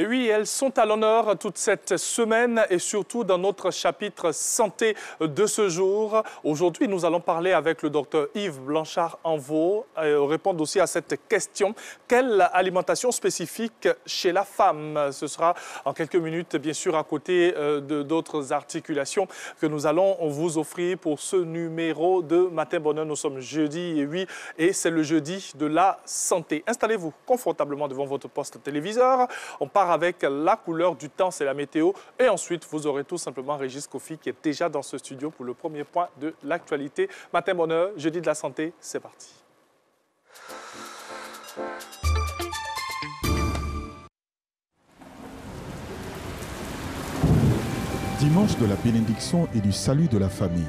oui, elles sont à l'honneur toute cette semaine et surtout dans notre chapitre santé de ce jour. Aujourd'hui, nous allons parler avec le docteur Yves Blanchard-Envaux, répondre aussi à cette question. Quelle alimentation spécifique chez la femme? Ce sera en quelques minutes, bien sûr, à côté d'autres articulations que nous allons vous offrir pour ce numéro de Matin Bonheur. Nous sommes jeudi 8 et c'est le jeudi de la santé. Installez-vous confortablement devant votre poste téléviseur. On part avec la couleur du temps, c'est la météo. Et ensuite, vous aurez tout simplement Régis Kofi qui est déjà dans ce studio pour le premier point de l'actualité. Matin Bonheur, jeudi de la santé, c'est parti. Dimanche de la bénédiction et du salut de la famille.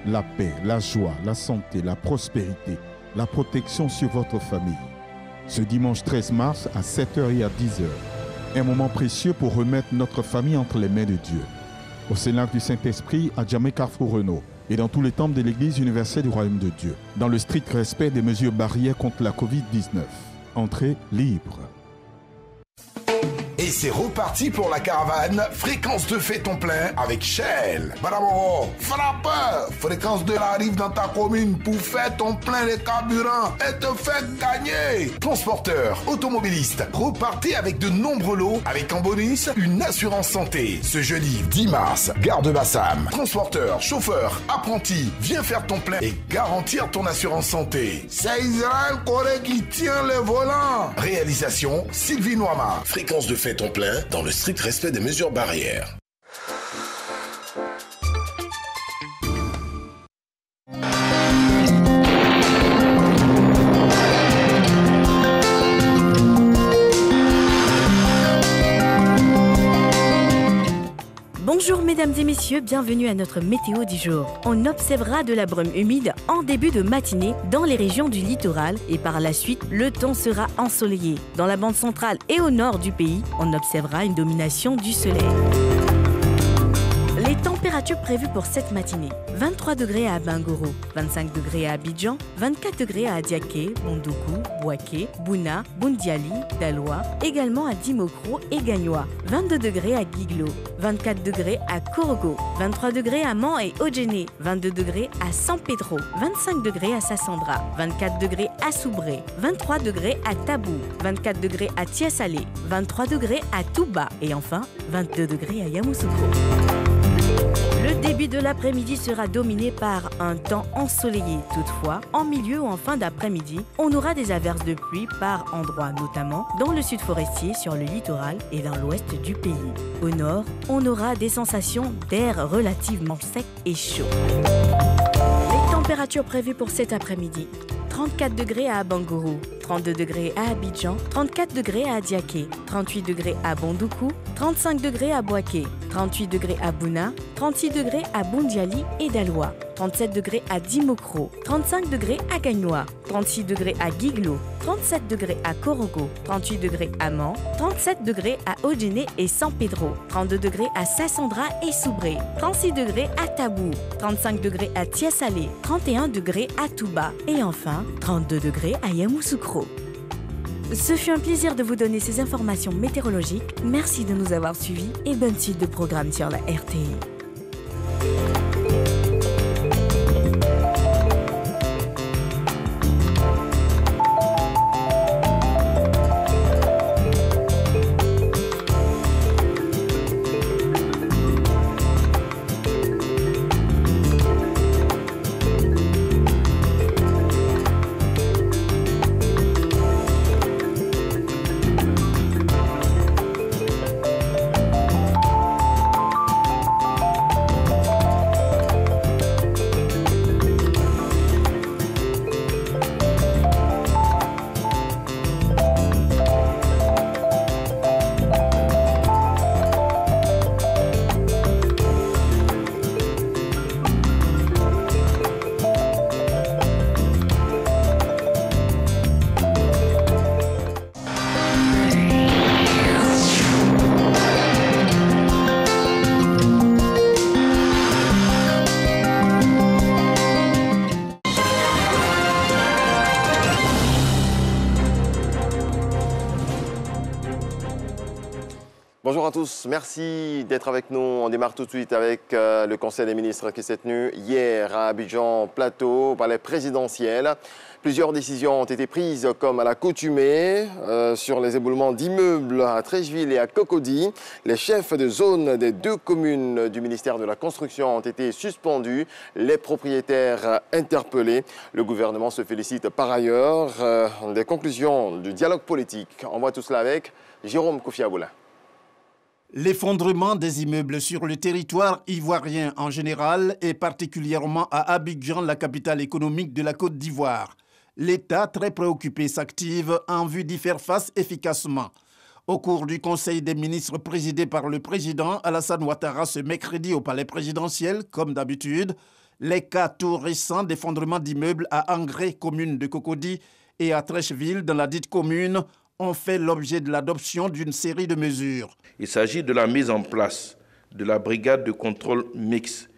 La paix, la joie, la santé, la prospérité, la protection sur votre famille. Ce dimanche 13 mars à 7h et à 10h. Un moment précieux pour remettre notre famille entre les mains de Dieu. Au Cénacle du Saint-Esprit, à Djamé Carrefour Renault et dans tous les temples de l'Église universelle du Royaume de Dieu, dans le strict respect des mesures barrières contre la Covid-19. Entrée libre. Et c'est reparti pour la caravane Fréquence 2 fait ton plein avec Shell. Bravo, frappeur. Fréquence 2 arrive dans ta commune pour faire ton plein de carburant et te faire gagner. Transporteur, automobiliste, repartez avec de nombreux lots avec en bonus une assurance santé. Ce jeudi 10 mars, gare de Bassam. Transporteur, chauffeur, apprenti, viens faire ton plein et garantir ton assurance santé. C'est Israël Corée qui tient le volant. Réalisation Sylvie Noama. Fréquence 2 fait ton plein dans le strict respect des mesures barrières. Bonjour mesdames et messieurs, bienvenue à notre météo du jour. On observera de la brume humide en début de matinée dans les régions du littoral et par la suite, le temps sera ensoleillé. Dans la bande centrale et au nord du pays, on observera une domination du soleil. Les températures prévues pour cette matinée. 23 degrés à Bangoro, 25 degrés à Abidjan, 24 degrés à Adiaké, Mondoukou, Bouaké, Bouna, Boundiali, Daloa, également à Dimokro et Gagnoa, 22 degrés à Guiglo, 24 degrés à Korogo, 23 degrés à Man et Odjene, 22 degrés à San Pedro, 25 degrés à Sassandra, 24 degrés à Soubré, 23 degrés à Tabou, 24 degrés à Tiasalé, 23 degrés à Touba et enfin 22 degrés à Yamoussoukro. Le début de l'après-midi sera dominé par un temps ensoleillé. Toutefois, en milieu ou en fin d'après-midi, on aura des averses de pluie par endroits, notamment dans le sud forestier, sur le littoral et dans l'ouest du pays. Au nord, on aura des sensations d'air relativement sec et chaud. Les températures prévues pour cet après-midi. 34 degrés à Bangoro, 32 degrés à Abidjan, 34 degrés à Adiaké, 38 degrés à Bondoukou, 35 degrés à Bouaké, 38 degrés à Bouna, 36 degrés à Boundiali et Daloa, 37 degrés à Dimokro, 35 degrés à Gagnoa, 36 degrés à Guiglo, 37 degrés à Korogo, 38 degrés à Man, 37 degrés à Odjene et San Pedro, 32 degrés à Sassandra et Soubré, 36 degrés à Tabou, 35 degrés à Tiasalé, 31 degrés à Touba et enfin 32 degrés à Yamoussoukro. Ce fut un plaisir de vous donner ces informations météorologiques. Merci de nous avoir suivis et bonne suite de programme sur la RTI. tous, merci d'être avec nous. On démarre tout de suite avec le Conseil des ministres qui s'est tenu hier à Abidjan Plateau, palais présidentiel. Plusieurs décisions ont été prises comme à l'accoutumée sur les éboulements d'immeubles à Treichville et à Cocody. Les chefs de zone des 2 communes du ministère de la Construction ont été suspendus, les propriétaires interpellés. Le gouvernement se félicite par ailleurs des conclusions du dialogue politique. On voit tout cela avec Jérôme Kofiaboula. L'effondrement des immeubles sur le territoire ivoirien en général et particulièrement à Abidjan, la capitale économique de la Côte d'Ivoire. L'État, très préoccupé, s'active en vue d'y faire face efficacement. Au cours du Conseil des ministres présidé par le président Alassane Ouattara ce mercredi au palais présidentiel, comme d'habitude, les cas tout récents d'effondrement d'immeubles à Angré, commune de Cocody, et à Treichville, dans la dite commune, ont fait l'objet de l'adoption d'une série de mesures. Il s'agit de la mise en place de la brigade de contrôle mixte,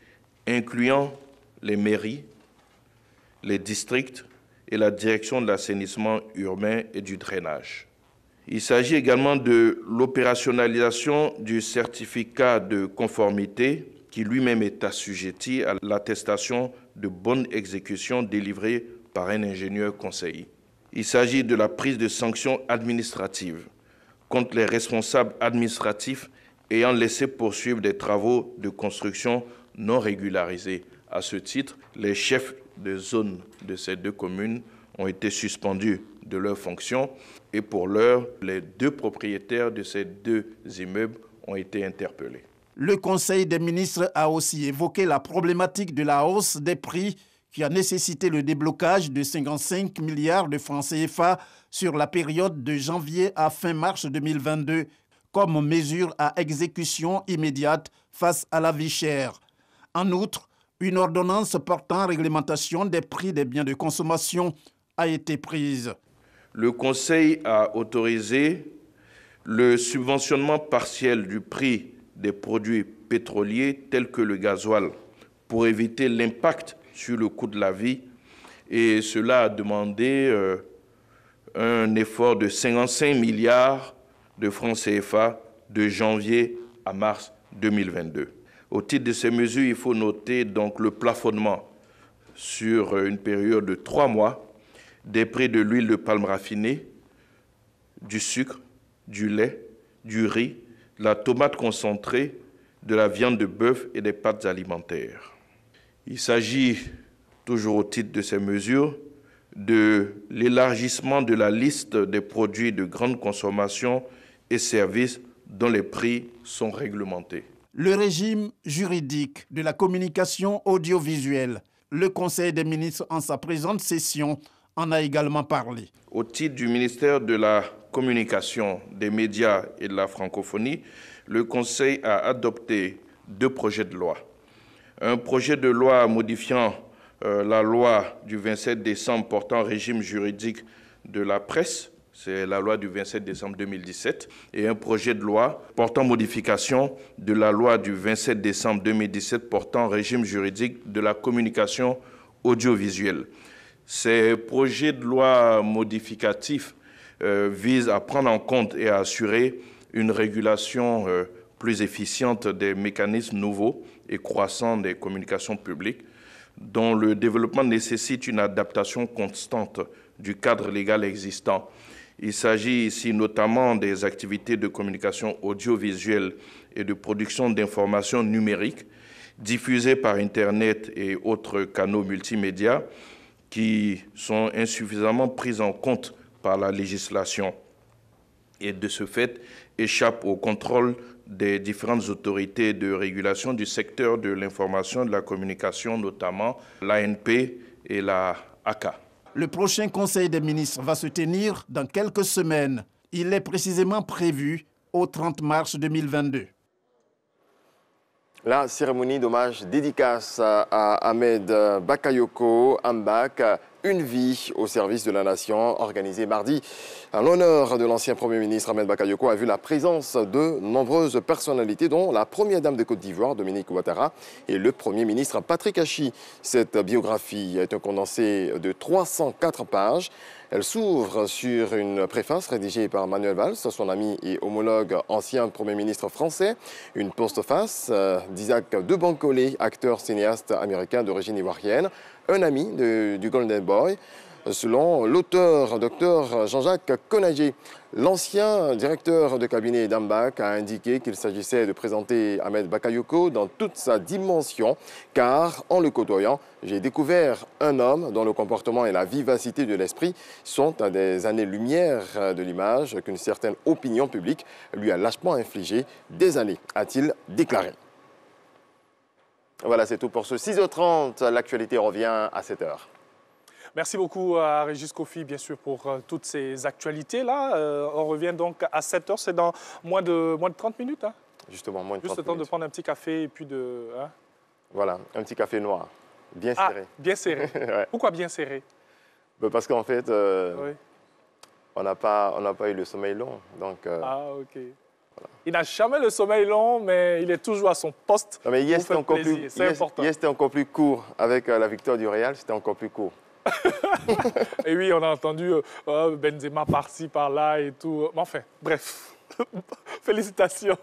incluant les mairies, les districts et la direction de l'assainissement urbain et du drainage. Il s'agit également de l'opérationnalisation du certificat de conformité qui lui-même est assujetti à l'attestation de bonne exécution délivrée par un ingénieur conseiller. Il s'agit de la prise de sanctions administratives contre les responsables administratifs ayant laissé poursuivre des travaux de construction non régularisés. À ce titre, les chefs de zone de ces 2 communes ont été suspendus de leurs fonctions et pour l'heure, les 2 propriétaires de ces 2 immeubles ont été interpellés. Le Conseil des ministres a aussi évoqué la problématique de la hausse des prix qui a nécessité le déblocage de 55 milliards de francs CFA sur la période de janvier à fin mars 2022 comme mesure à exécution immédiate face à la vie chère. En outre, une ordonnance portant réglementation des prix des biens de consommation a été prise. Le Conseil a autorisé le subventionnement partiel du prix des produits pétroliers tels que le gasoil pour éviter l'impact sur le coût de la vie et cela a demandé un effort de 55 milliards de francs CFA de janvier à mars 2022. Au titre de ces mesures, il faut noter donc le plafonnement sur une période de 3 mois des prix de l'huile de palme raffinée, du sucre, du lait, du riz, de la tomate concentrée, de la viande de bœuf et des pâtes alimentaires. Il s'agit, toujours au titre de ces mesures, de l'élargissement de la liste des produits de grande consommation et services dont les prix sont réglementés. Le régime juridique de la communication audiovisuelle, le Conseil des ministres en sa présente session en a également parlé. Au titre du ministère de la Communication, des médias et de la francophonie, le Conseil a adopté 2 projets de loi. Un projet de loi modifiant la loi du 27 décembre portant régime juridique de la presse, c'est la loi du 27 décembre 2017, et un projet de loi portant modification de la loi du 27 décembre 2017 portant régime juridique de la communication audiovisuelle. Ces projets de loi modificatifs visent à prendre en compte et à assurer une régulation plus efficiente des mécanismes nouveaux et croissants des communications publiques, dont le développement nécessite une adaptation constante du cadre légal existant. Il s'agit ici notamment des activités de communication audiovisuelle et de production d'informations numériques diffusées par Internet et autres canaux multimédia qui sont insuffisamment prises en compte par la législation et de ce fait échappent au contrôle des différentes autorités de régulation du secteur de l'information et de la communication, notamment l'ANP et la ACA. Le prochain Conseil des ministres va se tenir dans quelques semaines. Il est précisément prévu au 30 mars 2022. La cérémonie d'hommage dédicace à Ahmed Bakayoko Ambak, une vie au service de la nation, organisée mardi en l'honneur de l'ancien Premier ministre Ahmed Bakayoko, a vu la présence de nombreuses personnalités, dont la première dame de Côte d'Ivoire, Dominique Ouattara, et le Premier ministre Patrick Hachi. Cette biographie est un condensé de 304 pages. Elle s'ouvre sur une préface rédigée par Manuel Valls, son ami et homologue ancien Premier ministre français. Une postface d'Isaac de Bancolé, acteur cinéaste américain d'origine ivoirienne, un ami du Golden Boy. Selon l'auteur, Dr Jean-Jacques Konadji, l'ancien directeur de cabinet d'Ambak a indiqué qu'il s'agissait de présenter Ahmed Bakayoko dans toute sa dimension, car en le côtoyant, j'ai découvert un homme dont le comportement et la vivacité de l'esprit sont à des années-lumière de l'image qu'une certaine opinion publique lui a lâchement infligé des années, a-t-il déclaré. Voilà, c'est tout pour ce 6h30. L'actualité revient à 7h. Merci beaucoup à Régis Kofi, bien sûr, pour toutes ces actualités-là. On revient donc à 7h, c'est dans moins de 30 minutes. Hein? Justement, moins de 30 minutes. Juste le temps de prendre un petit café et puis de... Hein? Voilà, un petit café noir, bien serré. Bien serré. Ouais. Pourquoi bien serré? Parce qu'en fait, oui. on n'a pas eu le sommeil long. Donc, ah, OK. Voilà. Il n'a jamais le sommeil long, mais il est toujours à son poste. Non, mais hier, c'était encore plus court. Avec la victoire du Real, c'était encore plus court. Et oui, on a entendu Benzema par-ci, par-là et tout. Mais enfin, bref, félicitations.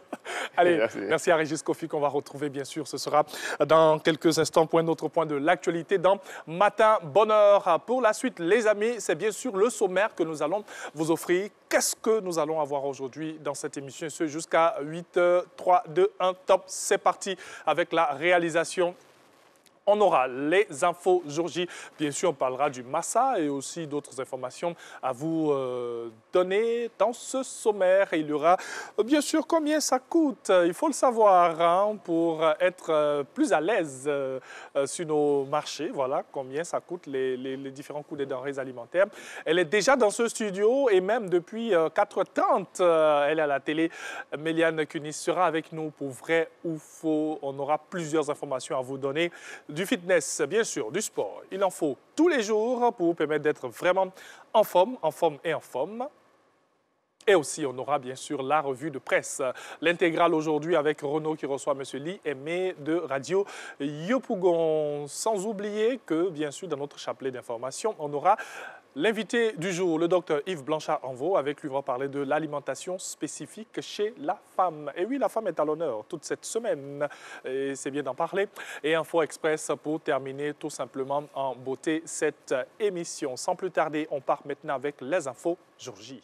Allez, merci à Régis Kofi qu'on va retrouver, bien sûr. Ce sera dans quelques instants pour un autre point de l'actualité dans Matin Bonheur. Pour la suite, les amis, c'est bien sûr le sommaire que nous allons vous offrir. Qu'est-ce que nous allons avoir aujourd'hui dans cette émission? Ce jusqu'à 8h, 3, 2, 1, top. C'est parti avec la réalisation. On aura les infos jour J. Bien sûr, on parlera du Massa et aussi d'autres informations à vous donner dans ce sommaire. Et il y aura bien sûr combien ça coûte. Il faut le savoir hein, pour être plus à l'aise sur nos marchés. Voilà combien ça coûte les différents coûts des denrées alimentaires. Elle est déjà dans ce studio et même depuis 4h30, elle est à la télé. Méliane Kunis sera avec nous pour vrai ou faux. On aura plusieurs informations à vous donner. Du fitness, bien sûr, du sport. Il en faut tous les jours pour vous permettre d'être vraiment en forme et en forme. Et aussi, on aura bien sûr la revue de presse. L'intégrale aujourd'hui avec Renaud qui reçoit M. Lee Aimé de Radio Yopougon. Sans oublier que, bien sûr, dans notre chapelet d'informations, on aura l'invité du jour, le docteur Yves Blanchard-Envaux. Avec lui, on va parler de l'alimentation spécifique chez la femme. Et oui, la femme est à l'honneur toute cette semaine. Et c'est bien d'en parler. Et Info Express pour terminer tout simplement en beauté cette émission. Sans plus tarder, on part maintenant avec les infos jour J.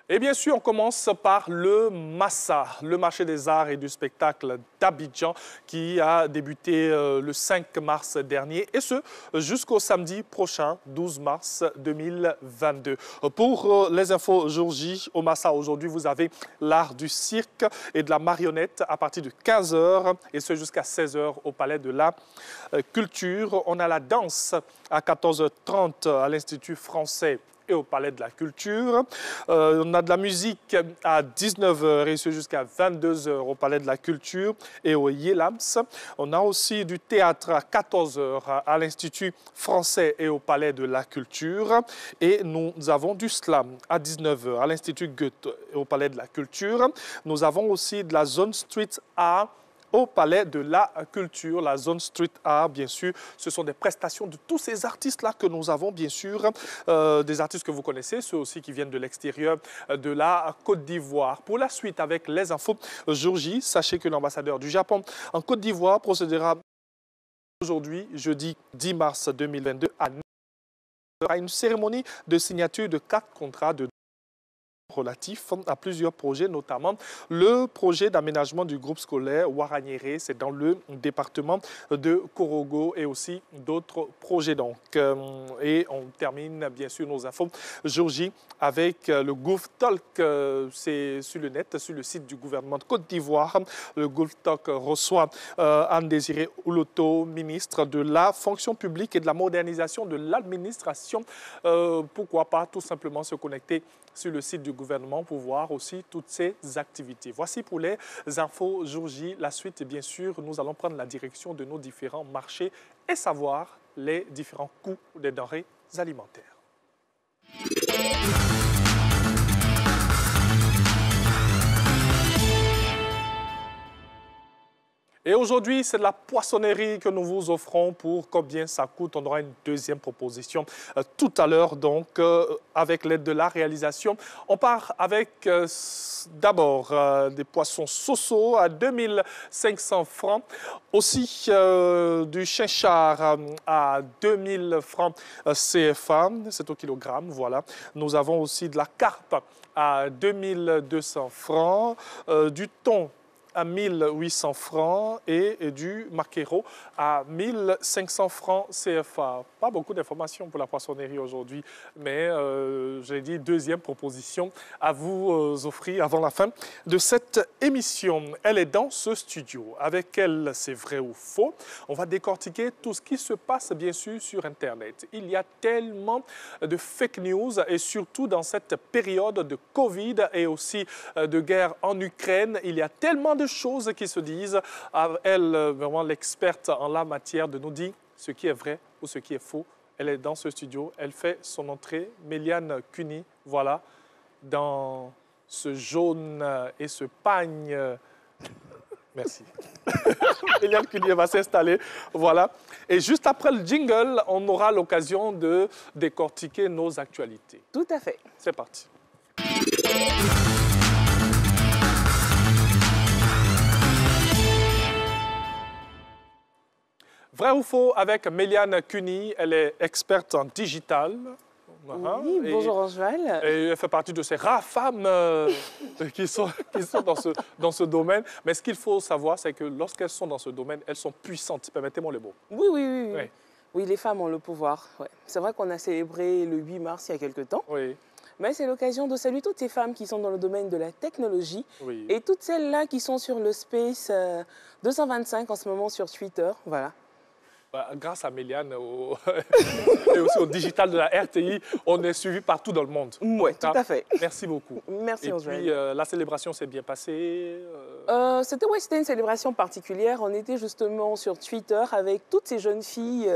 Et bien sûr, on commence par le Massa, le marché des arts et du spectacle d'Abidjan qui a débuté le 5 mars dernier et ce jusqu'au samedi prochain, 12 mars 2022. Pour les infos jour J, au Massa aujourd'hui, vous avez l'art du cirque et de la marionnette à partir de 15h et ce jusqu'à 16h au Palais de la Culture. On a la danse à 14h30 à l'Institut français et au Palais de la Culture. On a de la musique à 19h et ce jusqu'à 22h au Palais de la Culture et au Yelams. On a aussi du théâtre à 14h à l'Institut français et au Palais de la Culture. Et nous avons du slam à 19h à l'Institut Goethe et au Palais de la Culture. Nous avons aussi de la zone street art au Palais de la Culture, la zone street art, bien sûr. Ce sont des prestations de tous ces artistes-là que nous avons, bien sûr. Des artistes que vous connaissez, ceux aussi qui viennent de l'extérieur de la Côte d'Ivoire. Pour la suite, avec les infos jour J, sachez que l'ambassadeur du Japon en Côte d'Ivoire procédera aujourd'hui, jeudi 10 mars 2022, à une cérémonie de signature de 4 contrats de relatif à plusieurs projets, notamment le projet d'aménagement du groupe scolaire Ouaraniéré, c'est dans le département de Korogo et aussi d'autres projets. Donc, et on termine bien sûr nos infos jour J avec le GouverTalk, c'est sur le net, sur le site du gouvernement de Côte d'Ivoire. Le GouverTalk reçoit Anne-Désiré Ouloto, ministre de la fonction publique et de la modernisation de l'administration. Pourquoi pas tout simplement se connecter sur le site du gouvernement pour voir aussi toutes ces activités. Voici pour les infos jour J. La suite, bien sûr, nous allons prendre la direction de nos différents marchés et savoir les différents coûts des denrées alimentaires. Et aujourd'hui, c'est de la poissonnerie que nous vous offrons pour combien ça coûte. On aura une deuxième proposition tout à l'heure, donc avec l'aide de la réalisation. On part avec d'abord des poissons soso à 2500 francs. Aussi du chinchard à 2000 francs CFA, c'est au kilogramme, voilà. Nous avons aussi de la carpe à 2200 francs, du thon à 1800 francs et du maquereau à 1500 francs CFA. Pas beaucoup d'informations pour la poissonnerie aujourd'hui, mais j'ai dit deuxième proposition à vous offrir avant la fin de cette émission. Elle est dans ce studio. Avec elle, c'est vrai ou faux. On va décortiquer tout ce qui se passe, bien sûr, sur Internet. Il y a tellement de fake news et surtout dans cette période de Covid et aussi de guerre en Ukraine, il y a tellement de choses qui se disent. Elle, vraiment l'experte en la matière, de nous dire ce qui est vrai ou ce qui est faux. Elle est dans ce studio. Elle fait son entrée. Méliane Cuny, voilà, dans ce jaune et ce pagne. Merci. Méliane Cuny va s'installer. Voilà. Et juste après le jingle, on aura l'occasion de décortiquer nos actualités. Tout à fait. C'est parti. Vrai ou faux avec Méliane Cuny, elle est experte en digital. Oui, bonjour Angeval. Et elle fait partie de ces rares femmes qui sont dans ce domaine. Mais ce qu'il faut savoir, c'est que lorsqu'elles sont dans ce domaine, elles sont puissantes. Permettez-moi le mot. Oui. Oui, les femmes ont le pouvoir. Ouais. C'est vrai qu'on a célébré le 8 mars il y a quelque temps. Oui. Mais c'est l'occasion de saluer toutes ces femmes qui sont dans le domaine de la technologie Oui. et toutes celles-là qui sont sur le Space 225 en ce moment sur Twitter. Voilà. Grâce à Méliane et aussi au digital de la RTI, on est suivi partout dans le monde. Oui, tout à fait. Merci beaucoup. Merci, Angèle. Et puis, la célébration s'est bien passée C'était une célébration particulière. On était justement sur Twitter avec toutes ces jeunes filles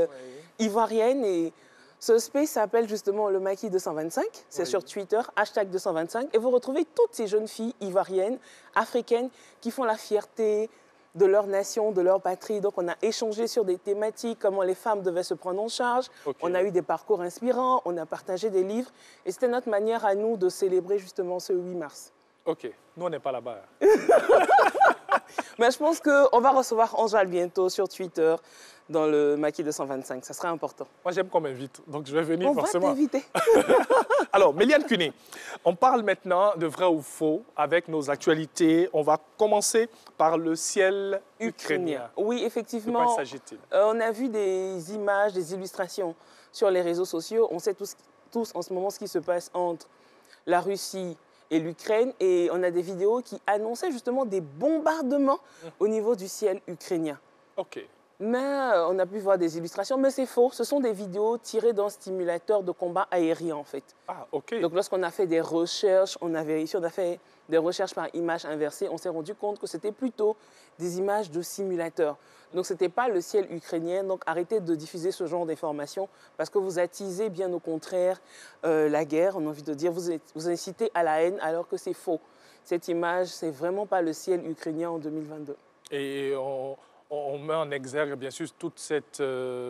ivoiriennes et ce space s'appelle justement le Maquis 225. C'est sur Twitter, hashtag 225. Et vous retrouvez toutes ces jeunes filles ivoiriennes, africaines, qui font la fierté de leur nation, de leur patrie. Donc, on a échangé sur des thématiques, comment les femmes devaient se prendre en charge. On a eu des parcours inspirants, on a partagé des livres. Et c'était notre manière à nous de célébrer justement ce 8 mars. OK. Nous, on n'est pas là-bas. Mais je pense qu'on va recevoir Angèle bientôt sur Twitter dans le Maquis 225. Ça sera important. Moi, j'aime qu'on m'invite, donc je vais venir forcément. On va t'inviter. Alors, Méliane Cuny, on parle maintenant de vrai ou faux avec nos actualités. On va commencer par le ciel ukrainien. Oui, effectivement. De quoi s'agit-il? On a vu des images, des illustrations sur les réseaux sociaux. On sait tous en ce moment ce qui se passe entre la Russie et l'Ukraine. Et on a des vidéos qui annonçaient justement des bombardements au niveau du ciel ukrainien. OK. Mais on a pu voir des illustrations, mais c'est faux. Ce sont des vidéos tirées d'un simulateur de combat aérien, en fait. Ah, OK. Donc, lorsqu'on a fait des recherches, on a vérifié, on a fait des recherches par image inversée, on s'est rendu compte que c'était plutôt des images de simulateurs. Donc, ce n'était pas le ciel ukrainien. Donc, arrêtez de diffuser ce genre d'informations parce que vous attisez bien au contraire la guerre. On a envie de dire, vous incitez à la haine alors que c'est faux. Cette image, ce n'est vraiment pas le ciel ukrainien en 2022. Et on met en exergue, bien sûr, toute cette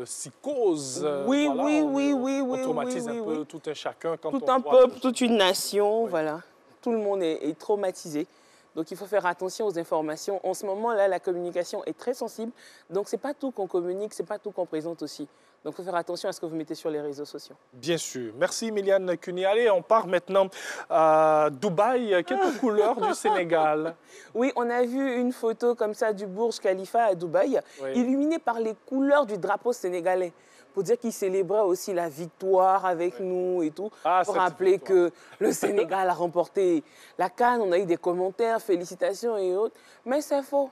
psychose. Oui. On traumatise un peu tout un chacun. Quand tout un peuple, toute une nation, voilà. Tout le monde est traumatisé. Donc, il faut faire attention aux informations. En ce moment-là, la communication est très sensible. Donc, ce n'est pas tout qu'on communique, ce n'est pas tout qu'on présente aussi. Donc, il faut faire attention à ce que vous mettez sur les réseaux sociaux. Bien sûr. Merci, Méliane Cuny. Allez, on part maintenant à Dubaï. Quelques couleurs du Sénégal. Oui, on a vu une photo comme ça du Burj Khalifa à Dubaï, illuminé par les couleurs du drapeau sénégalais. Pour dire qu'ils célébraient aussi la victoire avec nous et tout. Pour rappeler que le Sénégal a remporté la CAN. On a eu des commentaires, félicitations et autres. Mais c'est faux.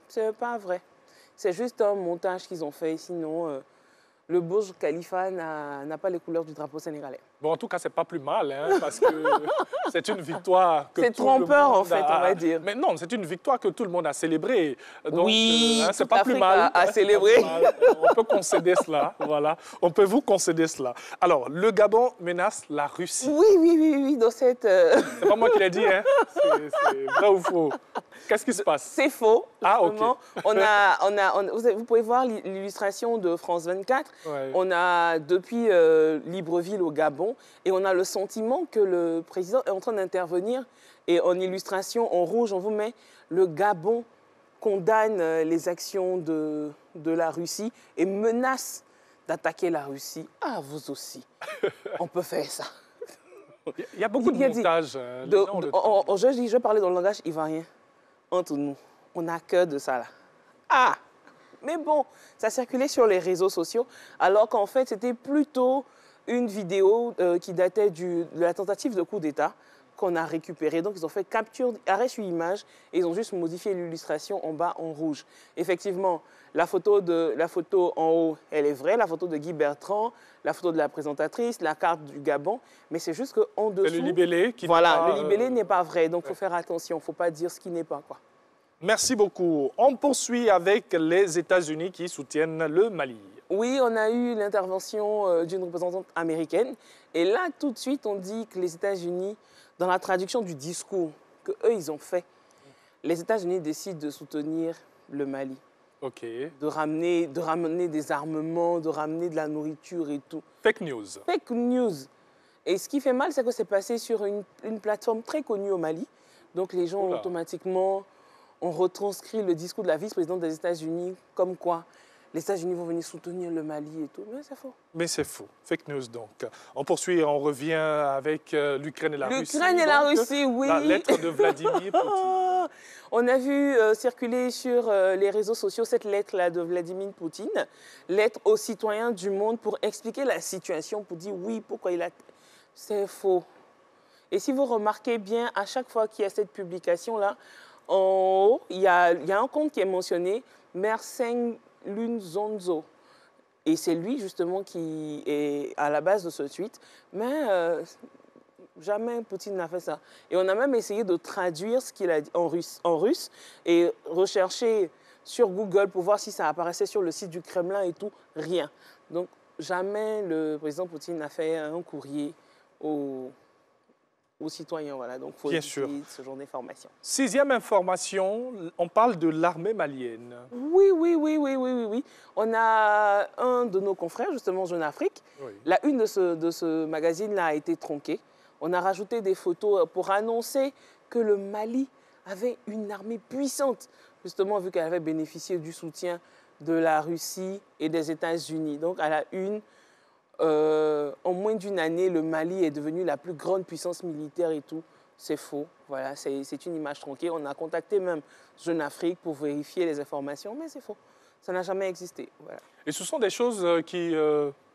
C'est pas vrai. C'est juste un montage qu'ils ont fait. Sinon, le Burj Khalifa n'a pas les couleurs du drapeau sénégalais. Bon, en tout cas, c'est pas plus mal, hein, parce que c'est une victoire que c'est tout le monde trompeur, en fait, on va dire. Mais non, c'est une victoire que tout le monde a célébrée. Donc, oui, c'est pas plus mal. À célébrer. On peut concéder cela, voilà. On peut vous concéder cela. Alors, le Gabon menace la Russie. Oui, dans cette... C'est pas moi qui l'ai dit, hein. C'est vrai ou faux? Qu'est-ce qui se passe? C'est faux. Ah, ok. Vous pouvez voir l'illustration de France 24. Ouais. On a depuis Libreville au Gabon et on a le sentiment que le président est en train d'intervenir. Et en illustration, en rouge, on vous met le Gabon condamne les actions de la Russie et menace d'attaquer la Russie. Ah, vous aussi. On peut faire ça. Il y a beaucoup de montages. Je parlais dans le langage ivoirien. Entre nous, on n'a que de ça là. Ah! Mais bon, ça circulait sur les réseaux sociaux, alors qu'en fait, c'était plutôt une vidéo qui datait de la tentative de coup d'État qu'on a récupérée. Donc, ils ont fait capture, arrêt sur image, et ils ont juste modifié l'illustration en bas en rouge. Effectivement, la photo en haut, elle est vraie, la photo de Guy Bertrand, la photo de la présentatrice, la carte du Gabon, mais c'est juste qu'en dessous... C'est le libellé qui voilà, le libellé n'est pas vrai, donc il faut faire attention, il ne faut pas dire ce qui n'est pas, quoi. Merci beaucoup. On poursuit avec les États-Unis qui soutiennent le Mali. Oui, on a eu l'intervention d'une représentante américaine. Et là, tout de suite, on dit que les États-Unis, dans la traduction du discours qu'eux, ils ont fait, les États-Unis décident de soutenir le Mali. OK. De ramener des armements, de ramener de la nourriture et tout. Fake news. Fake news. Et ce qui fait mal, c'est que c'est passé sur une plateforme très connue au Mali. Donc les gens automatiquement ont retranscrit le discours de la vice-présidente des États-Unis comme quoi les États-Unis vont venir soutenir le Mali et tout. Mais c'est faux. Mais c'est faux. Fake news, donc. On poursuit et on revient avec l'Ukraine et la Russie. L'Ukraine et la Russie, oui. La lettre de Vladimir Poutine. On a vu circuler sur les réseaux sociaux cette lettre-là de Vladimir Poutine, lettre aux citoyens du monde pour expliquer la situation, pour dire oui, pourquoi il a... C'est faux. Et si vous remarquez bien, à chaque fois qu'il y a cette publication-là, en haut, il y a un compte qui est mentionné, Merseng Lunzonzo. Et c'est lui, justement, qui est à la base de ce tweet. Mais jamais Poutine n'a fait ça. Et on a même essayé de traduire ce qu'il a dit en russe et rechercher sur Google pour voir si ça apparaissait sur le site du Kremlin et tout. Rien. Donc, jamais le président Poutine n'a fait un courrier aux citoyens. Voilà. Donc, il faut éviter ce genre d'informations. 6e information, on parle de l'armée malienne. Oui. On a un de nos confrères, justement, Jeune Afrique. Oui. La une de ce magazine-là a été tronquée. On a rajouté des photos pour annoncer que le Mali avait une armée puissante, justement, vu qu'elle avait bénéficié du soutien de la Russie et des États-Unis. Donc, à la une, en moins d'une année, le Mali est devenu la plus grande puissance militaire et tout. C'est faux. Voilà, c'est une image tronquée. On a contacté même Jeune Afrique pour vérifier les informations, mais c'est faux. Ça n'a jamais existé. Voilà. Et ce sont des choses qui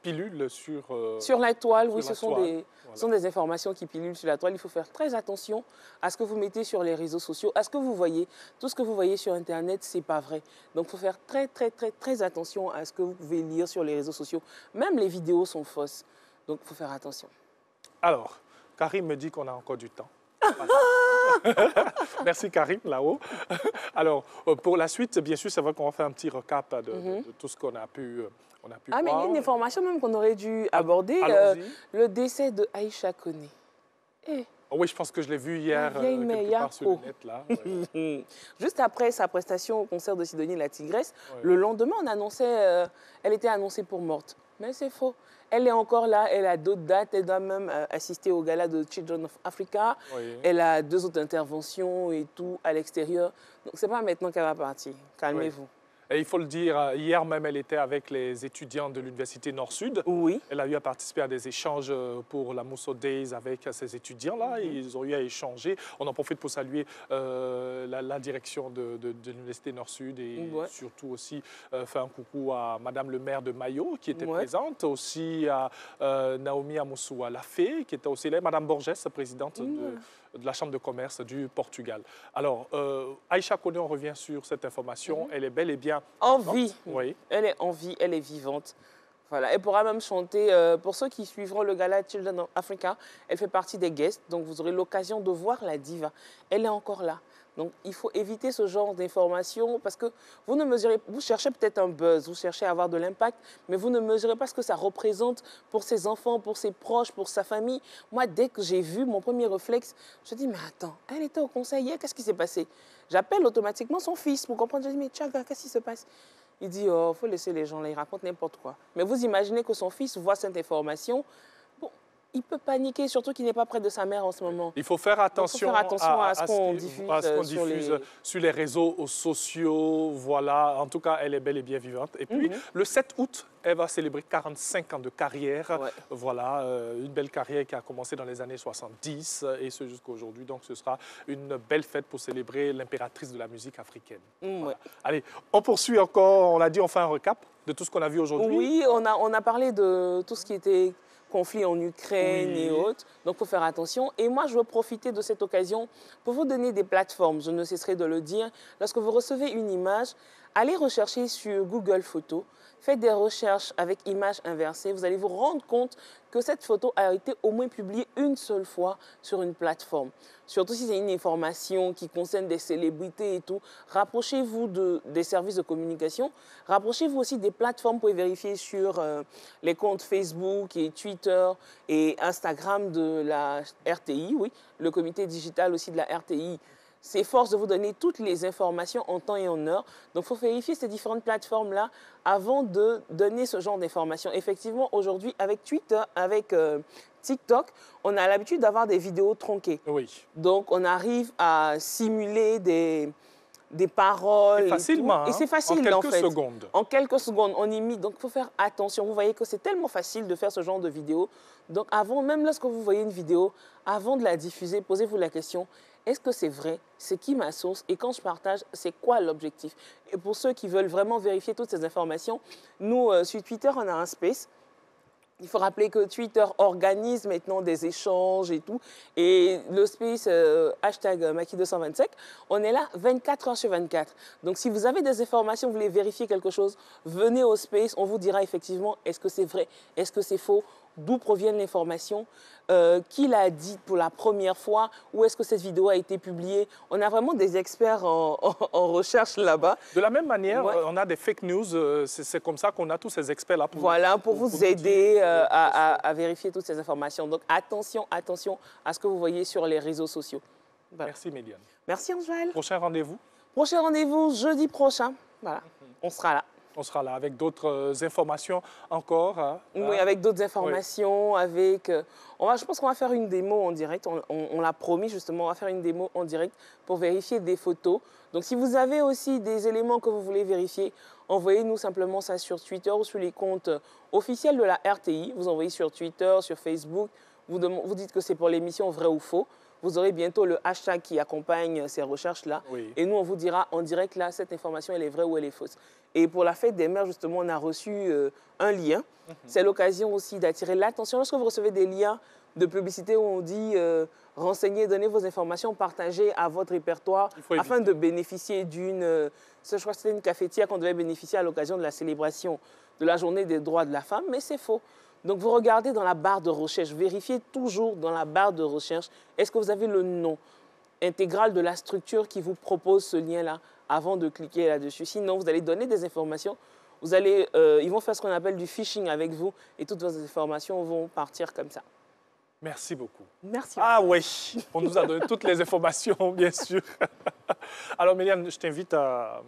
pilulent sur... sur la toile, oui, ce sont des informations qui pilulent sur la toile. Il faut faire très attention à ce que vous mettez sur les réseaux sociaux, à ce que vous voyez. Tout ce que vous voyez sur Internet, ce n'est pas vrai. Donc, il faut faire très attention à ce que vous pouvez lire sur les réseaux sociaux. Même les vidéos sont fausses. Donc, il faut faire attention. Alors, Karim me dit qu'on a encore du temps. Merci Karim, là-haut. Alors, pour la suite, bien sûr, c'est vrai qu'on va faire un petit recap de tout ce qu'on a pu voir. Mais il y a une information même qu'on aurait dû aborder, le décès de Aïcha Koné. Oui, je pense que je l'ai vu hier, quelque part sur le net, là. Ouais. Juste après sa prestation au concert de Sidonie La Tigresse, le lendemain, on annonçait, elle était annoncée pour morte. Mais c'est faux. Elle est encore là, elle a d'autres dates, elle doit même assister au gala de Children of Africa. Oui. Elle a 2 autres interventions et tout à l'extérieur. Donc, ce n'est pas maintenant qu'elle va partir. Calmez-vous. Oui. Et il faut le dire, hier même, elle était avec les étudiants de l'Université Nord-Sud. Oui. Elle a eu à participer à des échanges pour la Mousso Days avec ces étudiants-là. Ils ont eu à échanger. On en profite pour saluer la direction de l'Université Nord-Sud et surtout aussi faire un coucou à Madame le maire de Mayo qui était présente, aussi à Naomi Amoussoua Lafay qui était aussi là, Madame Borges, présidente de la Chambre de commerce du Portugal. Alors, Aïcha Koné, on revient sur cette information. Elle est bel et bien en vie. Oui. Elle est en vie, elle est vivante. Voilà, elle pourra même chanter, pour ceux qui suivront le gala Children of Africa, elle fait partie des guests, donc vous aurez l'occasion de voir la diva. Elle est encore là. Donc il faut éviter ce genre d'informations parce que vous cherchez peut-être un buzz, vous cherchez à avoir de l'impact, mais vous ne mesurez pas ce que ça représente pour ses enfants, pour ses proches, pour sa famille. Moi, dès que j'ai vu mon premier réflexe, je dis, mais attends, elle était au conseil hier, qu'est-ce qui s'est passé? J'appelle automatiquement son fils pour comprendre. Je dis, mais Tchaga, qu'est-ce qui se passe? Il dit, oh, il faut laisser les gens là, ils racontent n'importe quoi. Mais vous imaginez que son fils voit cette information, bon, il peut paniquer, surtout qu'il n'est pas près de sa mère en ce moment. Il faut faire attention, à ce qu'on diffuse, sur les réseaux sociaux. Voilà, en tout cas, elle est bel et bien vivante. Et puis, le 7 août, elle va célébrer 45 ans de carrière. Ouais. Voilà, une belle carrière qui a commencé dans les années 70 et ce jusqu'à aujourd'hui. Donc, ce sera une belle fête pour célébrer l'impératrice de la musique africaine. Voilà. Ouais. Allez, on poursuit encore. On l'a dit, on fait un recap de tout ce qu'on a vu aujourd'hui. Oui, on a parlé de tout ce qui était conflit en Ukraine et autres. Donc, il faut faire attention. Et moi, je veux profiter de cette occasion pour vous donner des plateformes. Je ne cesserai de le dire. Lorsque vous recevez une image, allez rechercher sur Google Photos. Faites des recherches avec image inversée. Vous allez vous rendre compte que cette photo a été au moins publiée une seule fois sur une plateforme. Surtout si c'est une information qui concerne des célébrités et tout. Rapprochez-vous des services de communication. Rapprochez-vous aussi des plateformes pour vérifier sur les comptes Facebook et Twitter et Instagram de la RTI, oui, le comité digital aussi de la RTI. S'efforce de vous donner toutes les informations en temps et en heure. Donc, il faut vérifier ces différentes plateformes-là avant de donner ce genre d'informations. Effectivement, aujourd'hui, avec Twitter, avec TikTok, on a l'habitude d'avoir des vidéos tronquées. Oui. Donc, on arrive à simuler des paroles. Et facilement. Et c'est facile, en quelques secondes. En quelques secondes, on imite. Donc, il faut faire attention. Vous voyez que c'est tellement facile de faire ce genre de vidéo. Donc, avant, même lorsque vous voyez une vidéo, avant de la diffuser, posez-vous la question, est-ce que c'est vrai? C'est qui ma source? Et quand je partage, c'est quoi l'objectif? Et pour ceux qui veulent vraiment vérifier toutes ces informations, nous, sur Twitter, on a un space. Il faut rappeler que Twitter organise maintenant des échanges et tout. Et le space hashtag Maki225, on est là 24 heures sur 24. Donc, si vous avez des informations, vous voulez vérifier quelque chose, venez au space. On vous dira effectivement, est-ce que c'est vrai? Est-ce que c'est faux? D'où provient l'information, qui l'a dit pour la première fois, où est-ce que cette vidéo a été publiée. On a vraiment des experts en recherche là-bas. De la même manière, on a des fake news, c'est comme ça qu'on a tous ces experts-là. Pour vous aider à vérifier toutes ces informations. Donc attention à ce que vous voyez sur les réseaux sociaux. Voilà. Merci Méliane. Merci Angèle. Prochain rendez-vous? Prochain rendez-vous jeudi prochain. Voilà, on sera là. On sera là avec d'autres informations encore. Oui, avec d'autres informations, avec... je pense qu'on va faire une démo en direct. On l'a promis justement, on va faire une démo en direct pour vérifier des photos. Donc si vous avez aussi des éléments que vous voulez vérifier, envoyez-nous simplement ça sur Twitter ou sur les comptes officiels de la RTI. Vous envoyez sur Twitter, sur Facebook. Vous dites que c'est pour l'émission Vrai ou Faux. Vous aurez bientôt le hashtag qui accompagne ces recherches-là. Oui. Et nous, on vous dira en direct, là, cette information, elle est vraie ou elle est fausse. Et pour la fête des mères, justement, on a reçu un lien. C'est l'occasion aussi d'attirer l'attention. Lorsque vous recevez des liens de publicité où on dit renseignez, donnez vos informations, partagez à votre répertoire afin de bénéficier d'une... je crois que c'était une cafetière qu'on devait bénéficier à l'occasion de la célébration de la journée des droits de la femme, mais c'est faux. Donc, vous regardez dans la barre de recherche, vérifiez toujours dans la barre de recherche, est-ce que vous avez le nom intégral de la structure qui vous propose ce lien-là avant de cliquer là-dessus. Sinon, vous allez donner des informations, ils vont faire ce qu'on appelle du phishing avec vous et toutes vos informations vont partir comme ça. Merci beaucoup. Merci. Ah oui, on nous a donné toutes les informations, bien sûr. Alors, Méliane, je t'invite à...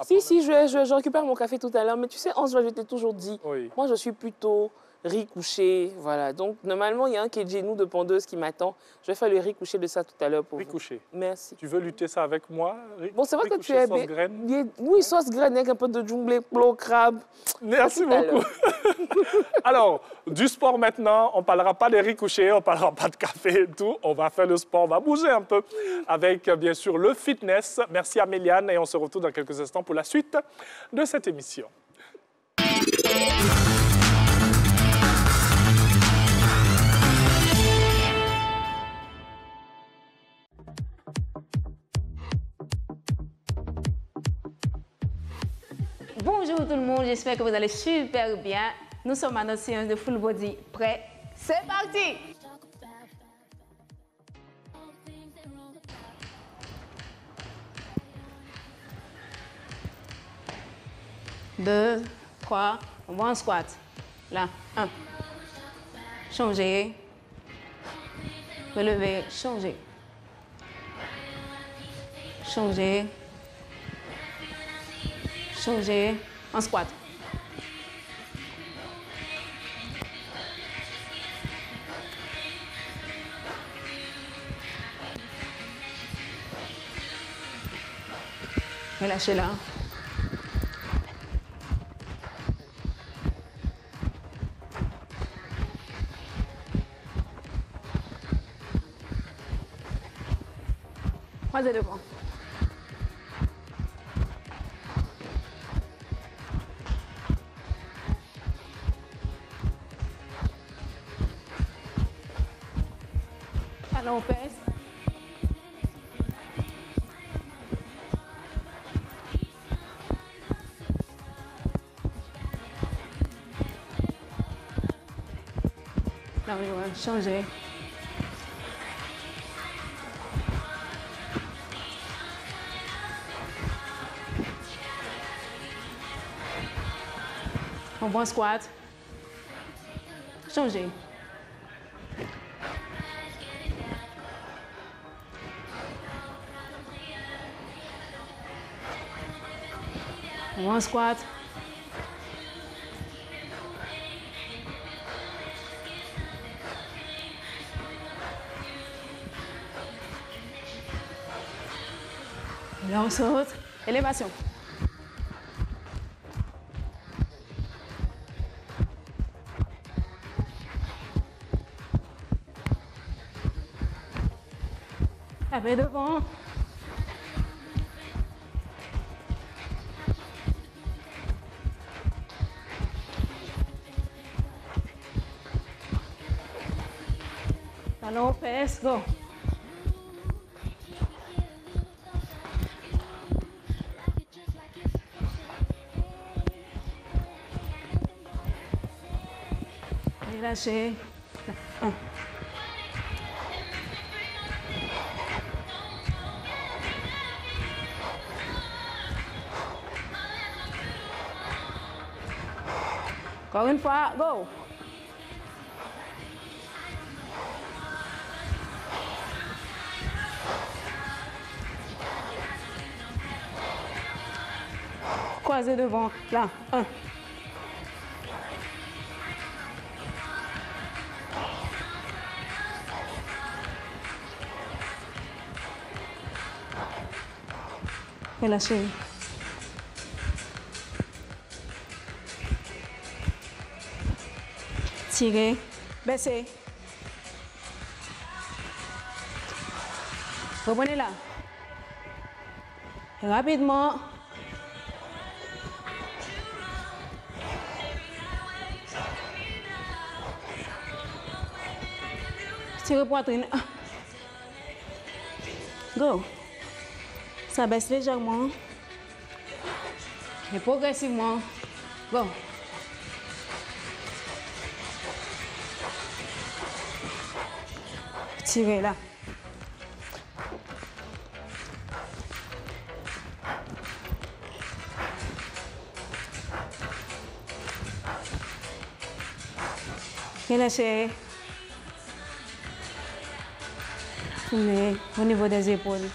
Si, je récupère mon café tout à l'heure, mais tu sais, Ange, je t'ai toujours dit, moi, je suis plutôt... riz couché, voilà. Donc, normalement, il y a un Kedjenou de pondeuse qui m'attend. Je vais faire le riz couché de ça tout à l'heure pour vous. Riz couché. Merci. Tu veux lutter ça avec moi? Bon, c'est vrai que tu es sauce graine. Oui, sauce graine avec un peu de djumblé, plo, crabe. Merci beaucoup. Alors, du sport maintenant. On ne parlera pas de riz couché, on ne parlera pas de café et tout. On va faire le sport, on va bouger un peu avec, bien sûr, le fitness. Merci à Méliane et on se retrouve dans quelques instants pour la suite de cette émission. Bonjour tout le monde, j'espère que vous allez super bien. Nous sommes à notre séance de full body. Prêt? C'est parti! Deux, trois, on va en squat. Là, 1. Changer. Relever, changer. Changer. Changer. En squat. Relâchez là. Croisez devant. Alors on pèse. Là on va changer. On va en squat. Changer. On va en squat. Là on saute. Élévation. Avec devant. Allons, pèse, go. Relâchez. 1. Encore une fois, go. Croisez devant, là, 1. Relâchez. Tirez, baissez. Reprenez là. Rapidement. Tirez poitrine. Go. Ça baisse légèrement. Et progressivement. Go. Tirez là. Relâchez. Tournez au niveau des épaules.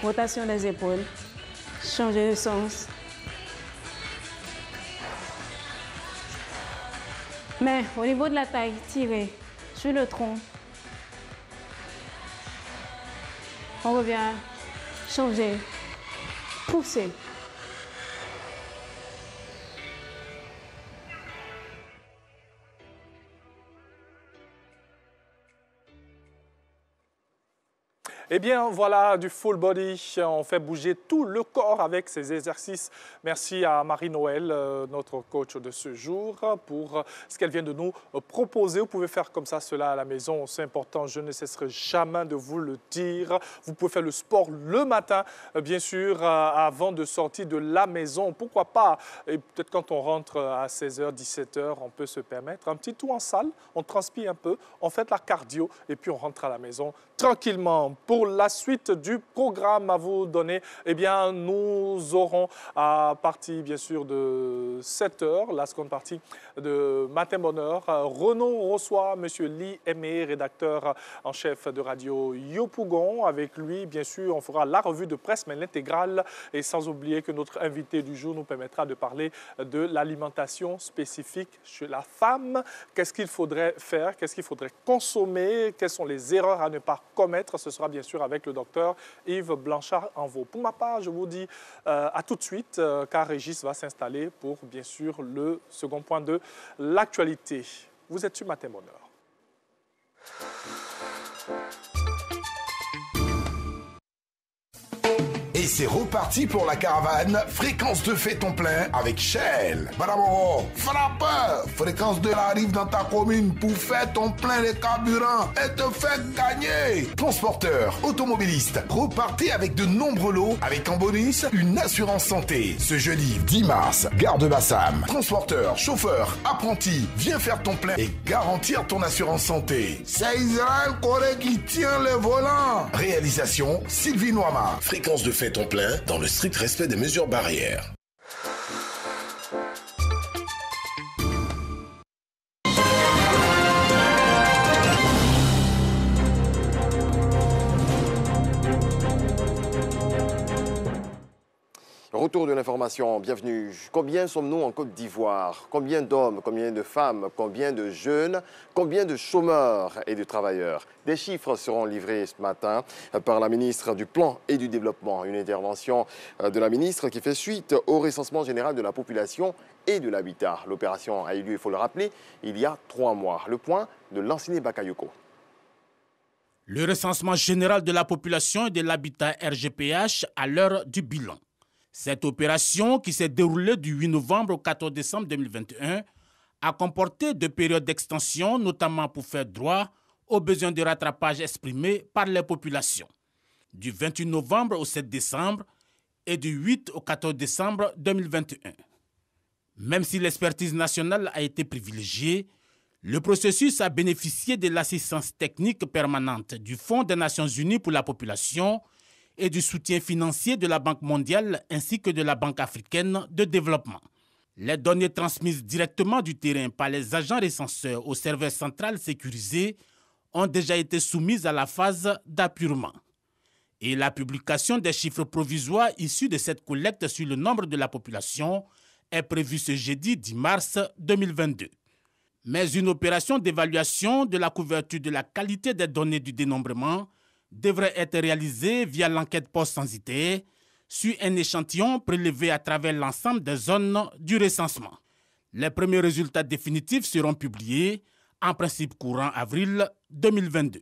Rotation des épaules. Changez de sens. Mais au niveau de la taille, tirez sur le tronc. On revient. Changez. Poussez. Eh bien, voilà du full body. On fait bouger tout le corps avec ces exercices. Merci à Marie-Noël, notre coach de ce jour, pour ce qu'elle vient de nous proposer. Vous pouvez faire comme ça cela à la maison. C'est important, je ne cesserai jamais de vous le dire. Vous pouvez faire le sport le matin, bien sûr, avant de sortir de la maison. Pourquoi pas? Et peut-être quand on rentre à 16h, 17h, on peut se permettre un petit tour en salle. On transpire un peu, on fait de la cardio et puis on rentre à la maison tranquillement. Pour la suite du programme à vous donner, eh bien, nous aurons à partir, bien sûr, de 7h, la seconde partie de Matin Bonheur. Renaud reçoit M. Lee Aimé, rédacteur en chef de radio Yopougon. Avec lui, bien sûr, on fera la revue de presse, mais l'intégrale. Et sans oublier que notre invité du jour nous permettra de parler de l'alimentation spécifique chez la femme. Qu'est-ce qu'il faudrait faire? Qu'est-ce qu'il faudrait consommer? Quelles sont les erreurs à ne pas commettre? Ce sera bien sûr avec le docteur Yves Blanchard-Envaux. Pour ma part, je vous dis à tout de suite, car Régis va s'installer pour bien sûr le second point de l'actualité. Vous êtes sur Matin Bonheur. Et c'est reparti pour la caravane Fréquence 2 fait ton plein avec Shell. Badaboro, frappeur. Fréquence 2 arrive dans ta commune pour faire ton plein de carburant et te faire gagner. Transporteur, automobiliste, repartez avec de nombreux lots avec en bonus une assurance santé. Ce jeudi 10 mars, gare de Bassam. Transporteur, chauffeur, apprenti, viens faire ton plein et garantir ton assurance santé. C'est Israël Corée qui tient le volant. Réalisation Sylvie Noama. Fréquence 2 fait ton plein dans le strict respect des mesures barrières. Retour de l'information, bienvenue. Combien sommes-nous en Côte d'Ivoire? Combien d'hommes, combien de femmes, combien de jeunes, combien de chômeurs et de travailleurs? Des chiffres seront livrés ce matin par la ministre du Plan et du Développement. Une intervention de la ministre qui fait suite au recensement général de la population et de l'habitat. L'opération a eu lieu, il faut le rappeler, il y a 3 mois. Le point de Lansine Bakayoko. Le recensement général de la population et de l'habitat RGPH à l'heure du bilan. Cette opération, qui s'est déroulée du 8 novembre au 14 décembre 2021, a comporté 2 périodes d'extension, notamment pour faire droit aux besoins de rattrapage exprimés par les populations, du 28 novembre au 7 décembre et du 8 au 14 décembre 2021. Même si l'expertise nationale a été privilégiée, le processus a bénéficié de l'assistance technique permanente du Fonds des Nations Unies pour la population et du soutien financier de la Banque mondiale ainsi que de la Banque africaine de développement. Les données transmises directement du terrain par les agents recenseurs au serveur central sécurisé ont déjà été soumises à la phase d'appurement. Et la publication des chiffres provisoires issus de cette collecte sur le nombre de la population est prévue ce jeudi 10 mars 2022. Mais une opération d'évaluation de la couverture de la qualité des données du dénombrement devrait être réalisée via l'enquête post-censitaire sur un échantillon prélevé à travers l'ensemble des zones du recensement. Les premiers résultats définitifs seront publiés en principe courant avril 2022.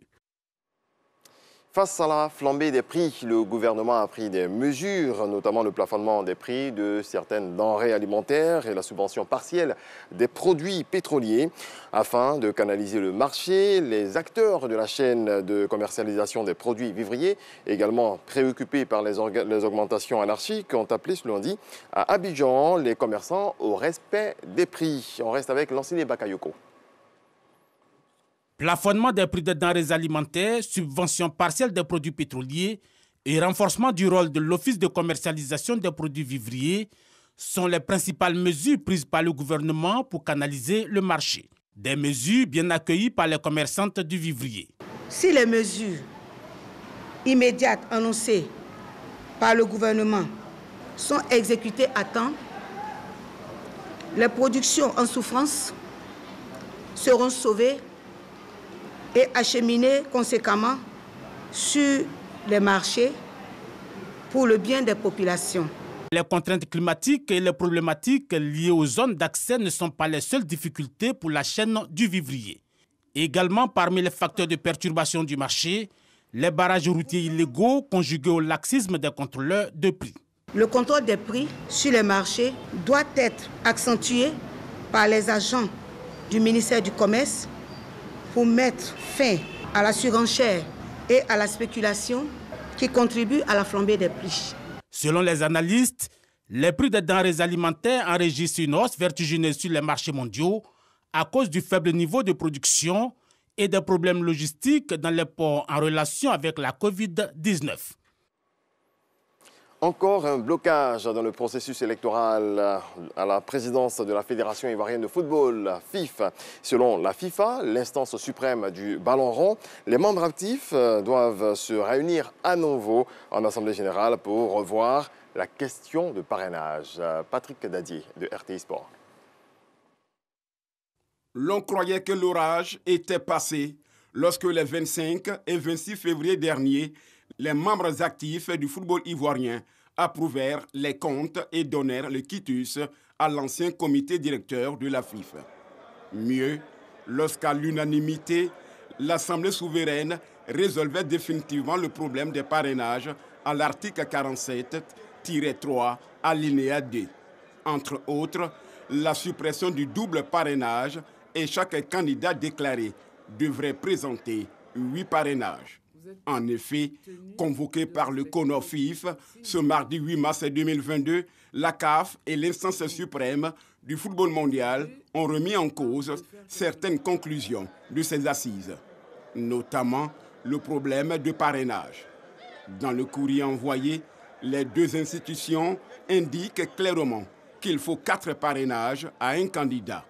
Face à la flambée des prix, le gouvernement a pris des mesures, notamment le plafonnement des prix de certaines denrées alimentaires et la subvention partielle des produits pétroliers. Afin de canaliser le marché, les acteurs de la chaîne de commercialisation des produits vivriers, également préoccupés par les augmentations anarchiques, ont appelé ce lundi à Abidjan les commerçants au respect des prix. On reste avec Lansine Bakayoko. Plafonnement des prix des denrées alimentaires, subvention partielle des produits pétroliers et renforcement du rôle de l'Office de commercialisation des produits vivriers sont les principales mesures prises par le gouvernement pour canaliser le marché. Des mesures bien accueillies par les commerçantes du vivrier. Si les mesures immédiates annoncées par le gouvernement sont exécutées à temps, les productions en souffrance seront sauvées et acheminer conséquemment sur les marchés pour le bien des populations. Les contraintes climatiques et les problématiques liées aux zones d'accès ne sont pas les seules difficultés pour la chaîne du vivrier. Également, parmi les facteurs de perturbation du marché, Les barrages routiers illégaux conjugués au laxisme des contrôleurs de prix. Le contrôle des prix sur les marchés doit être accentué par les agents du ministère du Commerce pour mettre fin à la surenchère et à la spéculation qui contribuent à la flambée des prix. Selon les analystes, les prix des denrées alimentaires enregistrent une hausse vertigineuse sur les marchés mondiaux à cause du faible niveau de production et des problèmes logistiques dans les ports en relation avec la Covid-19. Encore un blocage dans le processus électoral à la présidence de la Fédération ivoirienne de football, FIF. Selon la FIFA, l'instance suprême du ballon rond, les membres actifs doivent se réunir à nouveau en Assemblée générale pour revoir la question de parrainage. Patrick Dadier de RTI Sport. L'on croyait que l'orage était passé lorsque les 25 et 26 février dernier, les membres actifs du football ivoirien approuvèrent les comptes et donnèrent le quitus à l'ancien comité directeur de la FIFA. Mieux, lorsqu'à l'unanimité, l'Assemblée souveraine résolvait définitivement le problème des parrainages à l'article 47-3, alinéa 2. Entre autres, la suppression du double parrainage et chaque candidat déclaré devrait présenter 8 parrainages. En effet, convoqué par le CONOFIF ce mardi 8 mars 2022, la CAF et l'instance suprême du football mondial ont remis en cause certaines conclusions de ces assises, notamment le problème de parrainage. Dans le courrier envoyé, les deux institutions indiquent clairement qu'il faut 4 parrainages à un candidat.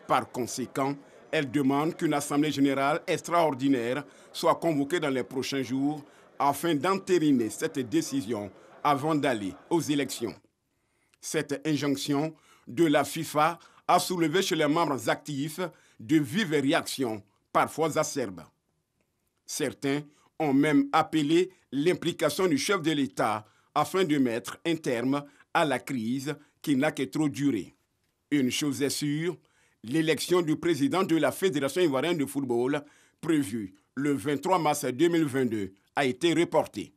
Par conséquent, elle demande qu'une assemblée générale extraordinaire soit convoquée dans les prochains jours afin d'entériner cette décision avant d'aller aux élections. Cette injonction de la FIFA a soulevé chez les membres actifs de vives réactions, parfois acerbes. Certains ont même appelé l'implication du chef de l'État afin de mettre un terme à la crise qui n'a que trop duré. Une chose est sûre, l'élection du président de la Fédération ivoirienne de football, prévue le 23 mars 2022, a été reportée.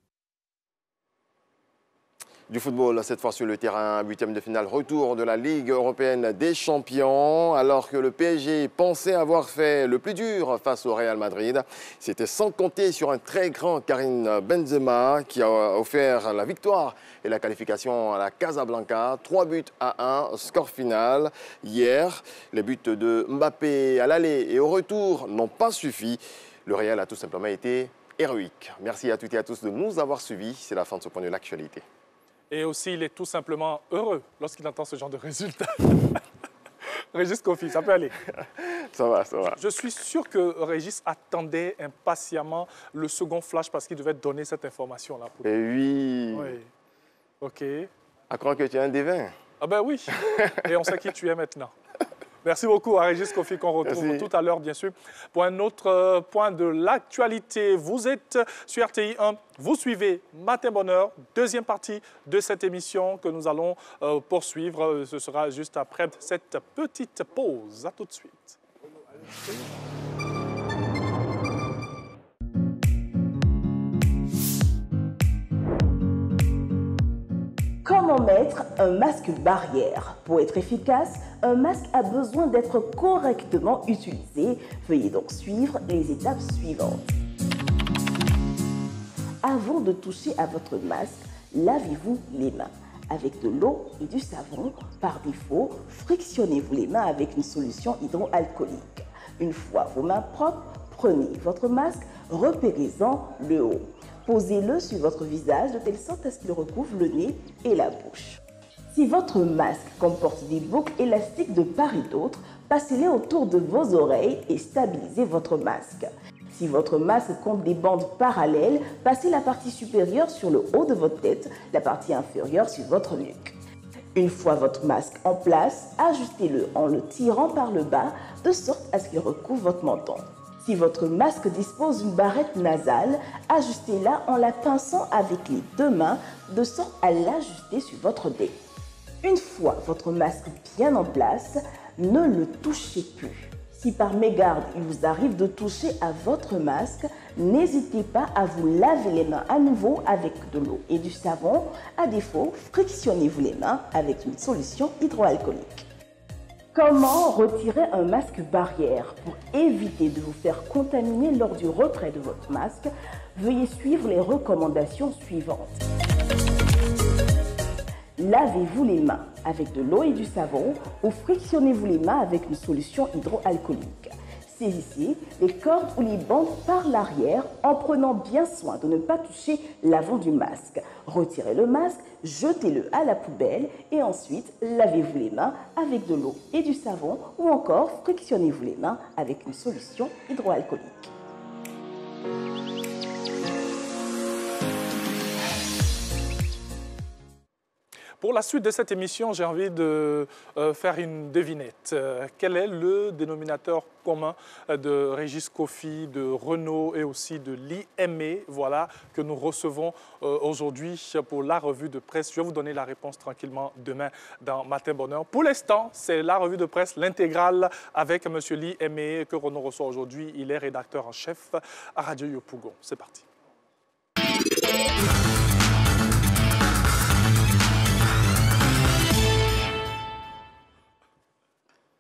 Du football, cette fois sur le terrain, 8e de finale, retour de la Ligue européenne des champions. Alors que le PSG pensait avoir fait le plus dur face au Real Madrid, c'était sans compter sur un très grand Karim Benzema qui a offert la victoire et la qualification à la Casablanca. 3-1, score final. Hier, les buts de Mbappé à l'aller et au retour n'ont pas suffi. Le Real a tout simplement été héroïque. Merci à toutes et à tous de nous avoir suivis. C'est la fin de ce point de l'actualité. Et aussi, il est tout simplement heureux lorsqu'il entend ce genre de résultats. Régis Kofi, ça peut aller. Ça va, ça va. Je suis sûr que Régis attendait impatiemment le second flash parce qu'il devait donner cette information-là. Et oui. Oui. OK. À croire que tu es un divin. Ah ben oui. Et on sait qui tu es maintenant. Merci beaucoup à Régis Kofi qu'on retrouve tout à l'heure, bien sûr, pour un autre point de l'actualité. Vous êtes sur RTI 1, vous suivez Matin Bonheur, deuxième partie de cette émission que nous allons poursuivre. Ce sera juste après cette petite pause. À tout de suite. Comment mettre un masque barrière? Pour être efficace, un masque a besoin d'être correctement utilisé. Veuillez donc suivre les étapes suivantes. Avant de toucher à votre masque, lavez-vous les mains avec de l'eau et du savon. Par défaut, frictionnez-vous les mains avec une solution hydroalcoolique. Une fois vos mains propres, prenez votre masque, repérez-en le haut. Posez-le sur votre visage de telle sorte à ce qu'il recouvre le nez et la bouche. Si votre masque comporte des boucles élastiques de part et d'autre, passez-les autour de vos oreilles et stabilisez votre masque. Si votre masque compte des bandes parallèles, passez la partie supérieure sur le haut de votre tête, la partie inférieure sur votre nuque. Une fois votre masque en place, ajustez-le en le tirant par le bas, de sorte à ce qu'il recouvre votre menton. Si votre masque dispose d'une barrette nasale, ajustez-la en la pinçant avec les deux mains, de sorte à l'ajuster sur votre nez. Une fois votre masque bien en place, ne le touchez plus. Si par mégarde, il vous arrive de toucher à votre masque, n'hésitez pas à vous laver les mains à nouveau avec de l'eau et du savon. À défaut, frictionnez-vous les mains avec une solution hydroalcoolique. Comment retirer un masque barrière? Pour éviter de vous faire contaminer lors du retrait de votre masque, veuillez suivre les recommandations suivantes. Lavez-vous les mains avec de l'eau et du savon ou frictionnez-vous les mains avec une solution hydroalcoolique. Saisissez les cordes ou les bandes par l'arrière en prenant bien soin de ne pas toucher l'avant du masque. Retirez le masque, jetez-le à la poubelle et ensuite lavez-vous les mains avec de l'eau et du savon ou encore frictionnez-vous les mains avec une solution hydroalcoolique. Pour la suite de cette émission, j'ai envie de faire une devinette. Quel est le dénominateur commun de Régis Kofi, de Renault et aussi de l'IME, voilà, que nous recevons aujourd'hui pour la revue de presse. Je vais vous donner la réponse tranquillement demain dans Matin Bonheur. Pour l'instant, c'est la revue de presse, l'intégrale avec M. l'IME que Renault reçoit aujourd'hui. Il est rédacteur en chef à Radio Yopougon. C'est parti.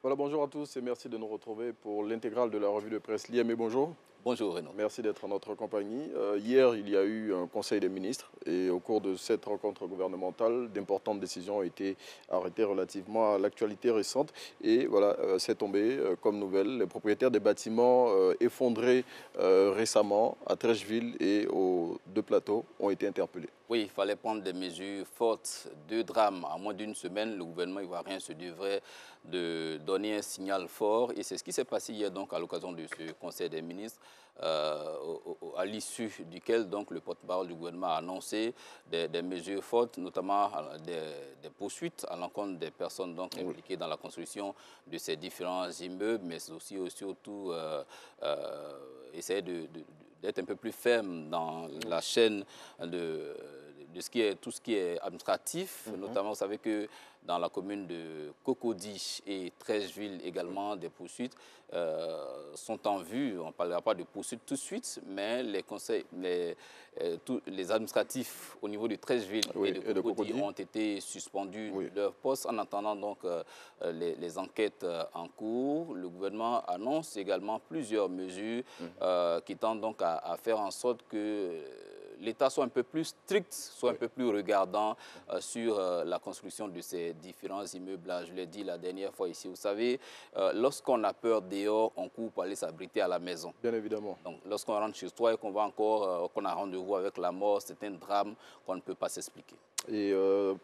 Voilà, bonjour à tous et merci de nous retrouver pour l'intégrale de la revue de presse l'IME. Bonjour. Bonjour Renaud. Merci d'être en notre compagnie. Hier, il y a eu un conseil des ministres et au cours de cette rencontre gouvernementale, d'importantes décisions ont été arrêtées relativement à l'actualité récente. Et voilà, c'est tombé comme nouvelle. Les propriétaires des bâtiments effondrés récemment à Trècheville et aux deux plateaux ont été interpellés. Oui, il fallait prendre des mesures fortes. 2 drames en moins d'une semaine. Le gouvernement ivoirien se devrait de donner un signal fort. Et c'est ce qui s'est passé hier donc, à l'occasion de ce conseil des ministres. À l'issue duquel donc, le porte-parole du gouvernement a annoncé des mesures fortes, notamment des poursuites à l'encontre des personnes donc, impliquées dans la construction de ces différents immeubles, mais aussi surtout essayer d'être un peu plus ferme dans la chaîne de tout ce qui est administratif. Notamment, vous savez que dans la commune de Cocody et Trècheville également, des poursuites sont en vue. On ne parlera pas de poursuites tout de suite, mais les administratifs au niveau de Trècheville et de Cocody ont été suspendus de leur poste en attendant donc les enquêtes en cours. Le gouvernement annonce également plusieurs mesures qui tentent donc à faire en sorte que l'État soit un peu plus strict, soit un peu plus regardant sur la construction de ces différents immeubles-là. Je l'ai dit la dernière fois ici, vous savez, lorsqu'on a peur dehors, on court pour aller s'abriter à la maison. Bien évidemment. Donc, lorsqu'on rentre chez soi et qu'on qu'on a rendez-vous avec la mort, c'est un drame qu'on ne peut pas s'expliquer. Et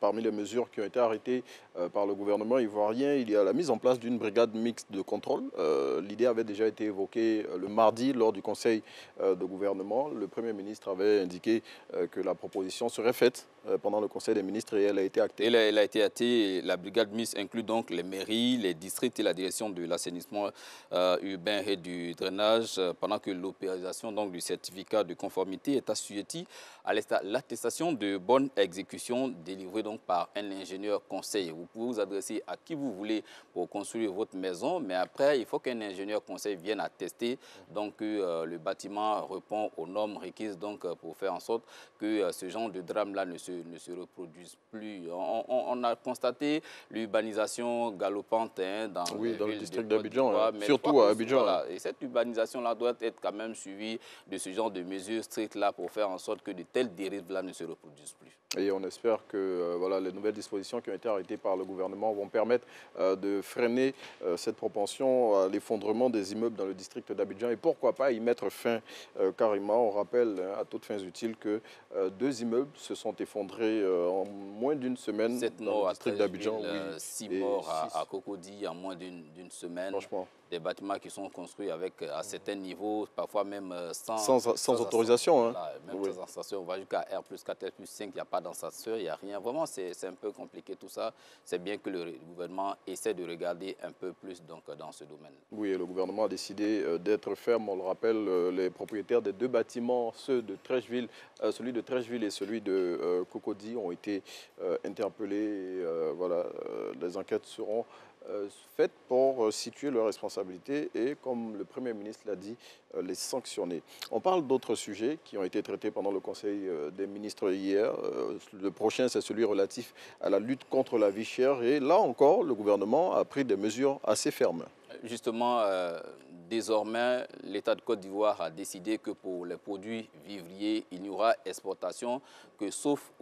parmi les mesures qui ont été arrêtées par le gouvernement ivoirien, il y a la mise en place d'une brigade mixte de contrôle. L'idée avait déjà été évoquée le mardi lors du conseil de gouvernement. Le Premier ministre avait indiqué que la proposition serait faite pendant le conseil des ministres et elle a été actée. Elle a été actée. La brigade mixte inclut donc les mairies, les districts et la direction de l'assainissement urbain et du drainage, pendant que l'opération du certificat de conformité est assujettie à l'attestation de bonne exécution délivrée donc par un ingénieur conseil. Vous pouvez vous adresser à qui vous voulez pour construire votre maison, mais après, il faut qu'un ingénieur conseil vienne attester donc, que le bâtiment répond aux normes requises donc, pour faire en sorte que ce genre de drame-là ne se reproduise plus. On a constaté l'urbanisation galopante dans le district d'Abidjan, surtout à Abidjan. Voilà. Et cette urbanisation-là doit être quand même suivie de ce genre de mesures strictes-là pour faire en sorte que de telles dérives-là ne se reproduisent plus. Et on espère que voilà, les nouvelles dispositions qui ont été arrêtées par le gouvernement vont permettre de freiner cette propension à l'effondrement des immeubles dans le district d'Abidjan et pourquoi pas y mettre fin carrément. On rappelle à toutes fins utiles que 2 immeubles se sont effondrés en moins d'une semaine dans le district d'Abidjan. 6 morts à Cocody en moins d'une semaine. Franchement. Des bâtiments qui sont construits à certains niveaux, parfois même sans autorisation. Voilà, même sans ascenseur, on va jusqu'à R+4, R+5, il n'y a pas d'ascenseur, il n'y a rien. Vraiment, c'est un peu compliqué tout ça. C'est bien que le gouvernement essaie de regarder un peu plus donc, dans ce domaine. Oui, et le gouvernement a décidé d'être ferme. On le rappelle, les propriétaires des 2 bâtiments, ceux de Trècheville, celui de Trècheville et celui de Cocody, ont été interpellés. Et, voilà, les enquêtes seront faites pour situer leurs responsabilités et, comme le Premier ministre l'a dit, les sanctionner. On parle d'autres sujets qui ont été traités pendant le Conseil des ministres hier. Le prochain, c'est celui relatif à la lutte contre la vie chère. Et là encore, le gouvernement a pris des mesures assez fermes. Justement, désormais, l'État de Côte d'Ivoire a décidé que pour les produits vivriers, il n'y aura exportation que sauf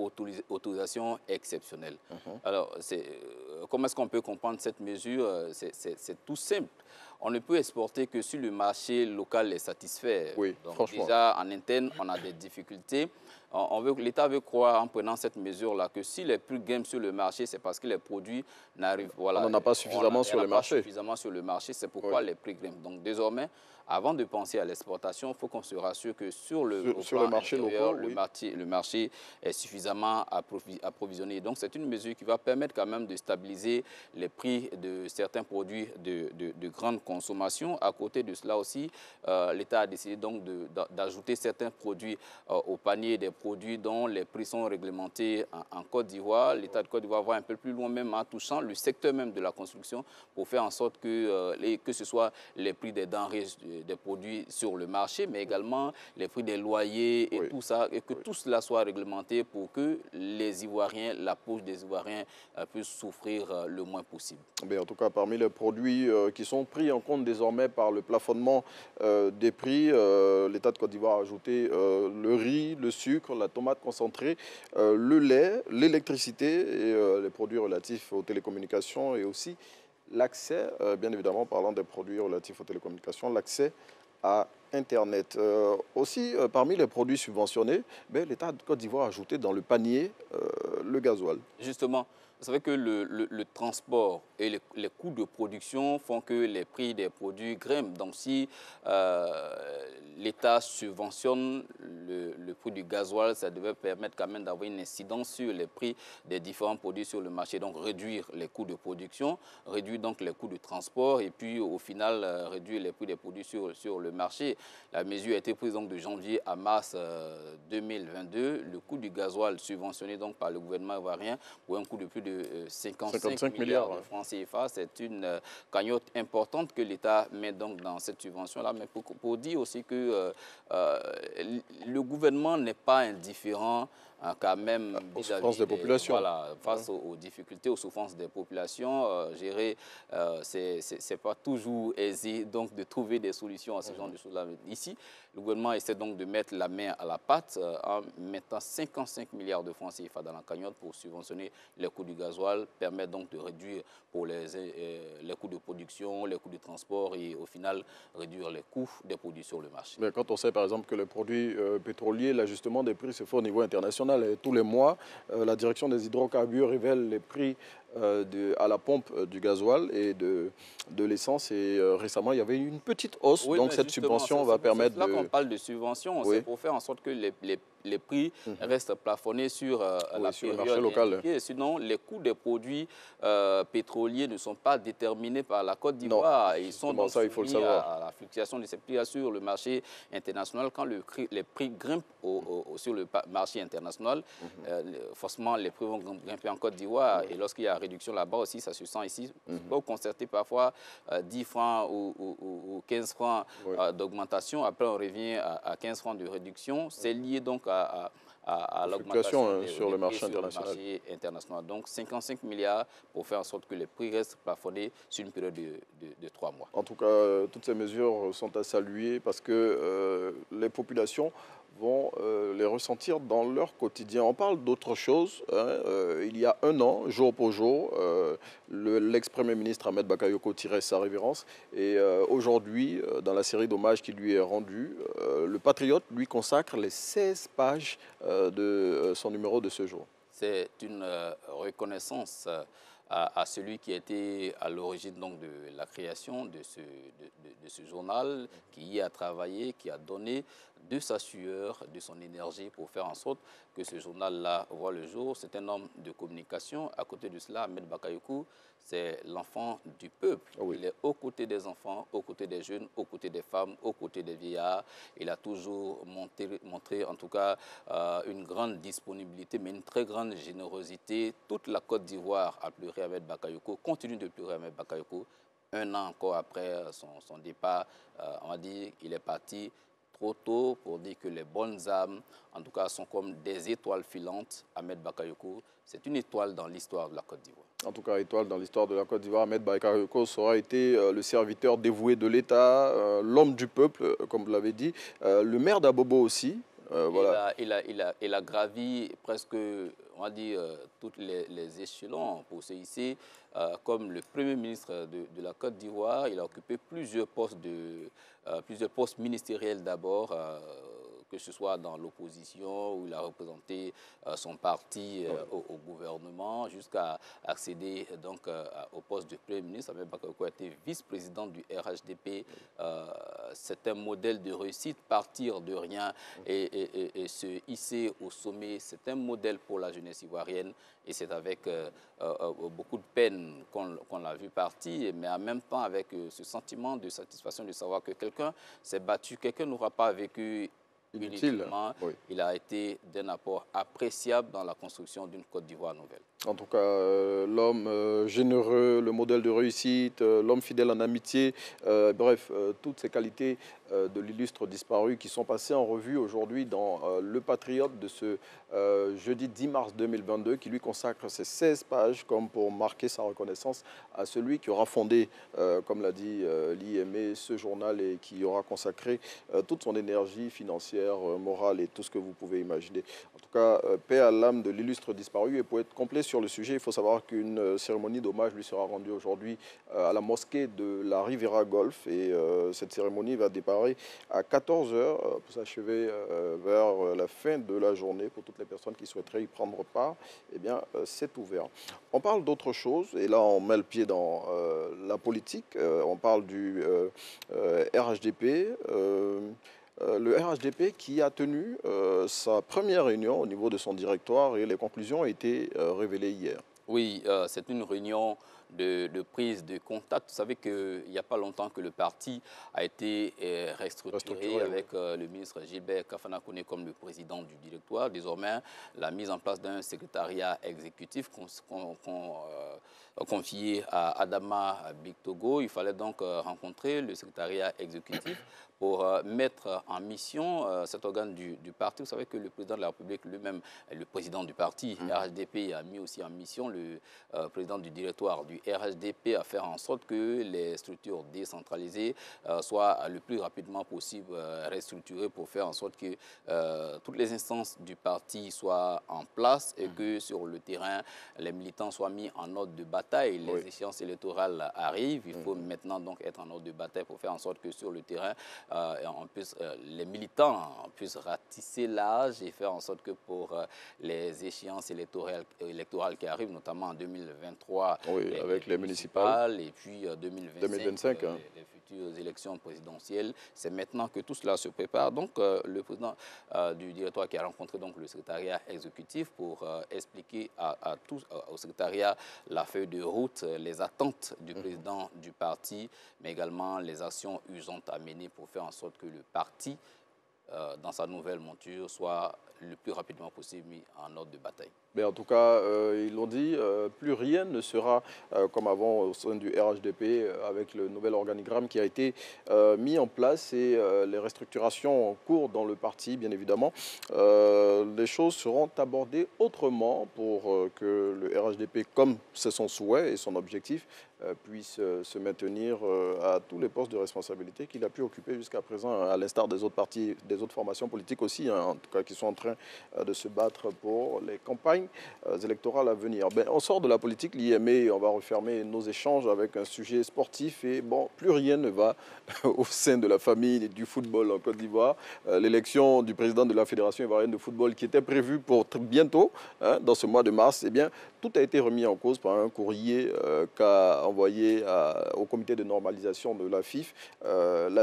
autorisation exceptionnelle. Alors, comment est-ce qu'on peut comprendre cette mesure? C'est tout simple. On ne peut exporter que si le marché local est satisfait. Oui, donc, franchement. déjà, en interne, on a des difficultés. L'État veut croire, en prenant cette mesure-là, que si les prix grimpent sur le marché, c'est parce que les produits n'arrivent... Voilà, on n'en a pas suffisamment sur le marché. Suffisamment sur le marché, c'est pourquoi les prix grimpent. Donc, désormais, avant de penser à l'exportation, il faut qu'on se rassure que sur le marché local, le marché est suffisamment approvisionné. Donc, c'est une mesure qui va permettre quand même de stabiliser les prix de certains produits de grande consommation. À côté de cela aussi, l'État a décidé donc d'ajouter certains produits au panier des produits dont les prix sont réglementés en Côte d'Ivoire. L'État de Côte d'Ivoire va un peu plus loin même en touchant le secteur même de la construction pour faire en sorte que ce soit les prix des denrées, des produits sur le marché, mais également les prix des loyers et tout ça, et que tout cela soit réglementé pour que les Ivoiriens, la poche des Ivoiriens puisse souffrir le moins possible. Mais en tout cas, parmi les produits qui sont pris en compte désormais par le plafonnement des prix, l'État de Côte d'Ivoire a ajouté le riz, le sucre, la tomate concentrée, le lait, l'électricité et les produits relatifs aux télécommunications et aussi l'accès, bien évidemment, parlant des produits relatifs aux télécommunications, l'accès à Internet. Aussi, parmi les produits subventionnés, l'État de Côte d'Ivoire a ajouté dans le panier le gasoil. Justement, vous savez que le transport et les coûts de production font que les prix des produits grimpent. Donc, si l'État subventionne le prix du gasoil, ça devait permettre quand même d'avoir une incidence sur les prix des différents produits sur le marché. Donc, réduire les coûts de production, réduire donc les coûts de transport et puis, au final, réduire les prix des produits sur le marché. La mesure a été prise donc de janvier à mars 2022. Le coût du gasoil subventionné donc par le gouvernement ivoirien pour un coût de plus de 55 milliards de francs CFA. C'est une cagnotte importante que l'État met donc dans cette subvention-là. Mais pour dire aussi que le gouvernement n'est pas indifférent quand même aux souffrances des populations. Voilà, face aux difficultés, aux souffrances des populations. Gérer, c'est pas toujours aisé donc de trouver des solutions à ce genre de choses-là. Ici, le gouvernement essaie donc de mettre la main à la pâte en mettant 55 milliards de francs CFA dans la cagnotte pour subventionner les coûts du gasoil, permettre donc de réduire pour les coûts de production, les coûts de transport et au final réduire les coûts des produits sur le marché. Mais quand on sait par exemple que les produits pétroliers, l'ajustement des prix se fait au niveau international et tous les mois, la direction des hydrocarbures révèle les prix à la pompe du gasoal et de l'essence. Et récemment, il y avait une petite hausse. Oui, donc cette subvention va permettre de... Là qu'on parle de subvention, c'est pour faire en sorte que les prix restent plafonnés sur la sur le période marché local. indiquée. Sinon, les coûts des produits pétroliers ne sont pas déterminés par la Côte d'Ivoire. Ils sont donc soumis à la fluctuation de ces prix sur le marché international. Quand les prix grimpent sur le marché international, forcément, les prix vont grimper en Côte d'Ivoire. Et lorsqu'il y a réduction là-bas aussi, ça se sent ici. On peut constater parfois 10 francs ou 15 francs d'augmentation. Après, on revient à 15 francs de réduction. C'est lié donc à l'augmentation sur le marché international. Donc 55 milliards pour faire en sorte que les prix restent plafonnés sur une période de 3 mois. En tout cas, toutes ces mesures sont à saluer parce que les populations vont les ressentir dans leur quotidien. On parle d'autre chose. Il y a un an, jour pour jour, l'ex-premier ministre Ahmed Bakayoko tirait sa révérence. Et aujourd'hui, dans la série d'hommages qui lui est rendue, le Patriote lui consacre les 16 pages de son numéro de ce jour. C'est une reconnaissance à celui qui a été à l'origine donc de la création de ce journal, qui y a travaillé, qui a donné de sa sueur, de son énergie pour faire en sorte que ce journal-là voit le jour. C'est un homme de communication. À côté de cela, Ahmed Bakayoko, c'est l'enfant du peuple. Il est aux côtés des enfants, aux côtés des jeunes, aux côtés des femmes, aux côtés des vieillards. Il a toujours montré en tout cas une grande disponibilité, mais une très grande générosité. Toute la Côte d'Ivoire a pleuré Ahmed Bakayoko, continue de pleurer Ahmed Bakayoko. Un an encore après son départ, on va dire qu'il est parti trop tôt pour dire que les bonnes âmes, en tout cas, sont comme des étoiles filantes. Ahmed Bakayoko, c'est une étoile dans l'histoire de la Côte d'Ivoire. En tout cas, étoile dans l'histoire de la Côte d'Ivoire, Ahmed Bakayoko aura été le serviteur dévoué de l'État, l'homme du peuple, comme vous l'avez dit, le maire d'Abobo aussi. Voilà. Il a gravi presque, on va dire, tous les échelons pour se hisser. Comme le Premier ministre de la Côte d'Ivoire, il a occupé plusieurs postes ministériels d'abord, que ce soit dans l'opposition, où il a représenté son parti au gouvernement, jusqu'à accéder donc au poste de Premier ministre. Ahmed Bakayoko a été vice-président du RHDP. C'est un modèle de réussite, partir de rien et se hisser au sommet. C'est un modèle pour la jeunesse ivoirienne et c'est avec beaucoup de peine qu'on l'a vu partir, mais en même temps avec ce sentiment de satisfaction de savoir que quelqu'un s'est battu, quelqu'un n'aura pas vécu inutilement. Il a été d'un apport appréciable dans la construction d'une Côte d'Ivoire nouvelle. En tout cas, l'homme généreux, le modèle de réussite, l'homme fidèle en amitié, bref, toutes ces qualités de l'illustre disparu qui sont passées en revue aujourd'hui dans Le Patriote de ce jeudi 10 mars 2022, qui lui consacre ses 16 pages comme pour marquer sa reconnaissance à celui qui aura fondé, comme l'a dit l'IME, ce journal et qui aura consacré toute son énergie financière, morale et tout ce que vous pouvez imaginer. En tout cas, paix à l'âme de l'illustre disparu. Et pour être complet sur le sujet, il faut savoir qu'une cérémonie d'hommage lui sera rendue aujourd'hui à la mosquée de la Riviera Golf. Et cette cérémonie va démarrer à 14 h pour s'achever vers la fin de la journée. Pour toutes les personnes qui souhaiteraient y prendre part, eh bien, c'est ouvert. On parle d'autre chose, et là, on met le pied dans la politique. On parle du RHDP. Le RHDP qui a tenu sa première réunion au niveau de son directoire et les conclusions ont été révélées hier. Oui, c'est une réunion de prise de contact. Vous savez qu'il n'y a pas longtemps que le parti a été restructuré avec le ministre Gilbert Kafana Koné comme le président du directoire. Désormais, la mise en place d'un secrétariat exécutif confié à Adama Bictogo. Il fallait donc rencontrer le secrétariat exécutif pour mettre en mission cet organe du parti. Vous savez que le président de la République lui-même est le président du parti. RHDP a mis aussi en mission le président du directoire du RHDP à faire en sorte que les structures décentralisées soient le plus rapidement possible restructurées pour faire en sorte que toutes les instances du parti soient en place et que sur le terrain, les militants soient mis en ordre de bataille. Les échéances électorales arrivent. Il faut maintenant donc être en ordre de bataille pour faire en sorte que sur le terrain, les militants puissent ratisser l'âge et faire en sorte que pour les échéances électorales qui arrivent, notamment en 2023, avec les municipales, et puis 2025, les futures élections présidentielles, c'est maintenant que tout cela se prépare. Donc, le président du directoire qui a rencontré donc, le secrétariat exécutif pour expliquer au secrétariat la feuille de route, les attentes du président du parti, mais également les actions urgentes à mener pour faire en sorte que le parti, dans sa nouvelle monture, soit le plus rapidement possible mis en ordre de bataille. Mais en tout cas, ils l'ont dit, plus rien ne sera comme avant au sein du RHDP avec le nouvel organigramme qui a été mis en place et les restructurations en cours dans le parti, bien évidemment. Les choses seront abordées autrement pour que le RHDP, comme c'est son souhait et son objectif, puisse se maintenir à tous les postes de responsabilité qu'il a pu occuper jusqu'à présent, à l'instar des autres partis, des autres formations politiques aussi, hein, en tout cas qui sont en train de se battre pour les campagnes électorales à venir. Ben, on sort de la politique, l'IME, et on va refermer nos échanges avec un sujet sportif et bon, plus rien ne va au sein de la famille du football en Côte d'Ivoire. L'élection du président de la Fédération ivoirienne de football qui était prévue pour bientôt, hein, dans ce mois de mars, eh bien, tout a été remis en cause par un courrier qu'a envoyé au comité de normalisation de la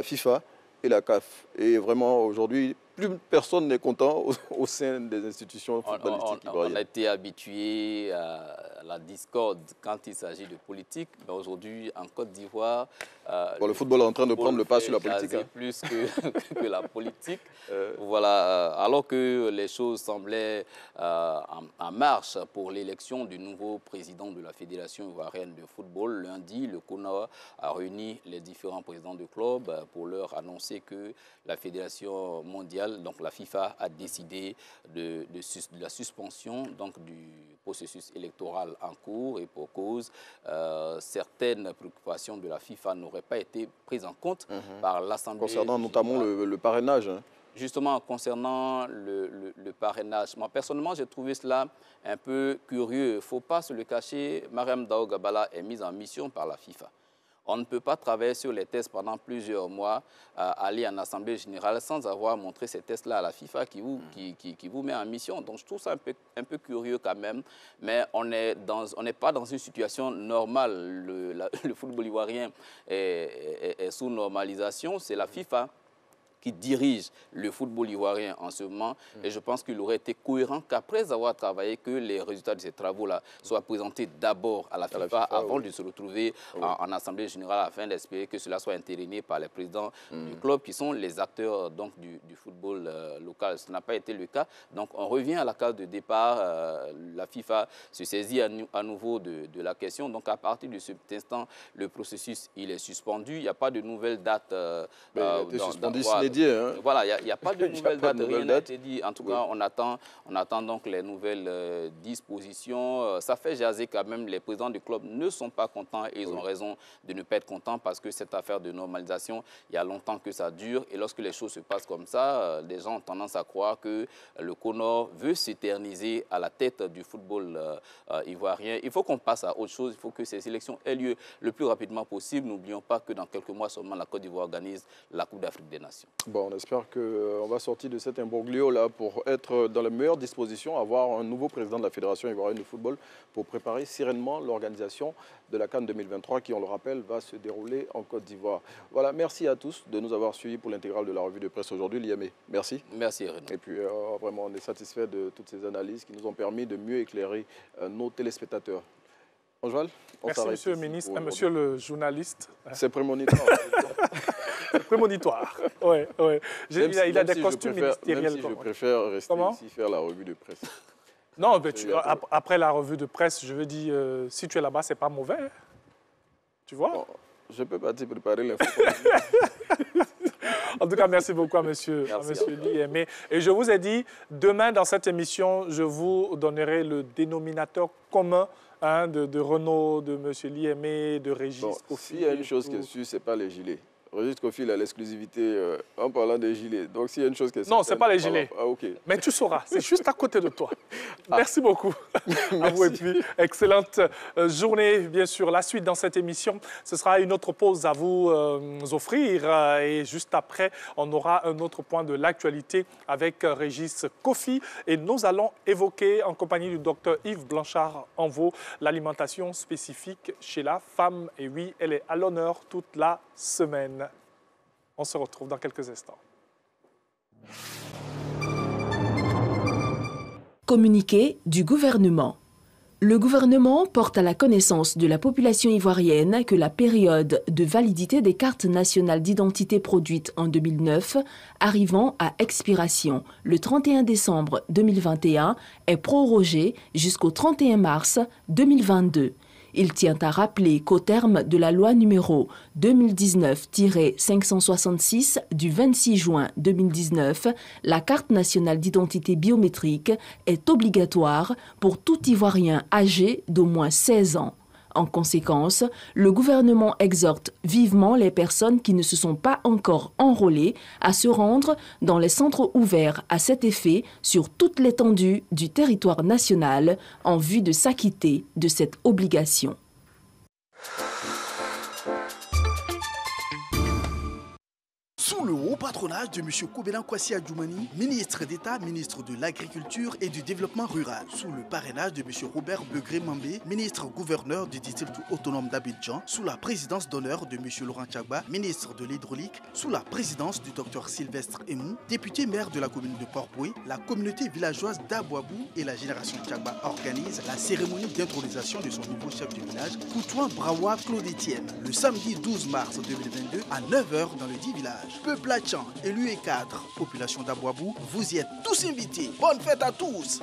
FIFA et la CAF. Et vraiment, aujourd'hui, plus personne n'est content au sein des institutions footballistiques ivoiriennes. On a été habitué à la discorde quand il s'agit de politique, mais aujourd'hui, en Côte d'Ivoire... le football est en train de prendre le pas sur la politique. Plus que la politique. Voilà, alors que les choses semblaient en marche pour l'élection du nouveau président de la Fédération ivoirienne de football, lundi, le CONA a réuni les différents présidents de clubs pour leur annoncer que la Fédération mondiale, donc la FIFA, a décidé de la suspension donc, du processus électoral en cours et pour cause, certaines préoccupations de la FIFA n'auraient pas été prises en compte par l'Assemblée. Concernant notamment le parrainage. Justement, concernant le parrainage, moi personnellement, j'ai trouvé cela un peu curieux. Il ne faut pas se le cacher, Mariam Dao Gabala est mise en mission par la FIFA. On ne peut pas travailler sur les tests pendant plusieurs mois, aller en Assemblée générale sans avoir montré ces tests-là à la FIFA qui vous met en mission. Donc je trouve ça un peu curieux quand même, mais on n'est pas dans une situation normale. Le football ivoirien est sous normalisation, c'est la FIFA qui dirige le football ivoirien en ce moment. Et je pense qu'il aurait été cohérent qu'après avoir travaillé, que les résultats de ces travaux-là soient présentés d'abord à la FIFA avant de se retrouver en Assemblée générale afin d'espérer que cela soit entériné par les présidents du club qui sont les acteurs donc, du football local. Ce n'a pas été le cas. Donc on revient à la case de départ. La FIFA se saisit à nouveau de la question. Donc à partir de cet instant, le processus il est suspendu. Il n'y a pas de nouvelle date. Il a été suspendu. Voilà, il n'y a pas de nouvelle date, rien n'a été dit. En tout cas, on attend donc les nouvelles dispositions. Ça fait jaser quand même, les présidents du club ne sont pas contents et ils ont raison de ne pas être contents parce que cette affaire de normalisation, il y a longtemps que ça dure. Et lorsque les choses se passent comme ça, les gens ont tendance à croire que le CONOR veut s'éterniser à la tête du football ivoirien. Il faut qu'on passe à autre chose. Il faut que ces élections aient lieu le plus rapidement possible. N'oublions pas que dans quelques mois seulement, la Côte d'Ivoire organise la Coupe d'Afrique des Nations. Bon, on espère qu'on va sortir de cet imbroglio-là pour être dans les meilleures dispositions, avoir un nouveau président de la Fédération ivoirienne de football pour préparer sereinement l'organisation de la CAN 2023 qui, on le rappelle, va se dérouler en Côte d'Ivoire. Voilà, merci à tous de nous avoir suivis pour l'intégrale de la revue de presse aujourd'hui. Liamé, merci. Merci, Renaud. Et puis, vraiment, on est satisfait de toutes ces analyses qui nous ont permis de mieux éclairer nos téléspectateurs. Bonjour. Merci, monsieur le ministre, monsieur le journaliste. C'est prémonitoire. Prémonitoire, oui. Il a des costumes ministériels. Même si je préfère rester ici faire la revue de presse. Non, mais après la revue de presse, je veux dire, si tu es là-bas, c'est pas mauvais. Hein? Tu vois? Bon, je peux pas te préparer l'info. En tout cas, merci beaucoup à monsieur Liemé. Et je vous ai dit, demain, dans cette émission, je vous donnerai le dénominateur commun de Renaud, de monsieur Liemé, de Régis Kofi. S'il y a une chose qui est sûre, ce n'est pas les gilets. Régis Kofi a l'exclusivité en parlant des gilets. Donc, s'il y a une chose qui est non, ce n'est pas les gilets. Ah, ok. Mais tu sauras, c'est juste à côté de toi. Merci beaucoup. Merci. À vous et puis, excellente journée. Bien sûr, la suite dans cette émission, ce sera une autre pause à vous offrir. Et juste après, on aura un autre point de l'actualité avec Régis Kofi. Et nous allons évoquer, en compagnie du docteur Yves Blanchard-Envaux, l'alimentation spécifique chez la femme. Et oui, elle est à l'honneur toute la semaine. On se retrouve dans quelques instants. Communiqué du gouvernement. Le gouvernement porte à la connaissance de la population ivoirienne que la période de validité des cartes nationales d'identité produites en 2009, arrivant à expiration le 31 décembre 2021, est prorogée jusqu'au 31 mars 2022. Il tient à rappeler qu'au terme de la loi numéro 2019-566 du 26 juin 2019, la carte nationale d'identité biométrique est obligatoire pour tout Ivoirien âgé d'au moins 16 ans. En conséquence, le gouvernement exhorte vivement les personnes qui ne se sont pas encore enrôlées à se rendre dans les centres ouverts à cet effet sur toute l'étendue du territoire national en vue de s'acquitter de cette obligation. Sous le haut patronage de M. Kobelan Kwasi Adjoumani, ministre d'État, ministre de l'Agriculture et du Développement rural, sous le parrainage de M. Robert Begré-Mambé, ministre-gouverneur du district autonome d'Abidjan, sous la présidence d'honneur de M. Laurent Tchagba, ministre de l'Hydraulique, sous la présidence du Dr Sylvestre Emou, député maire de la commune de Port-Boué, la communauté villageoise d'Abouabou et la génération Tchagba organisent la cérémonie d'intronisation de son nouveau chef du village, Koutouan Brawa Claude Etienne, le samedi 12 mars 2022 à 9h dans le dit village. Peuple Achan, élu et cadre, population d'Abouabou, vous y êtes tous invités. Bonne fête à tous!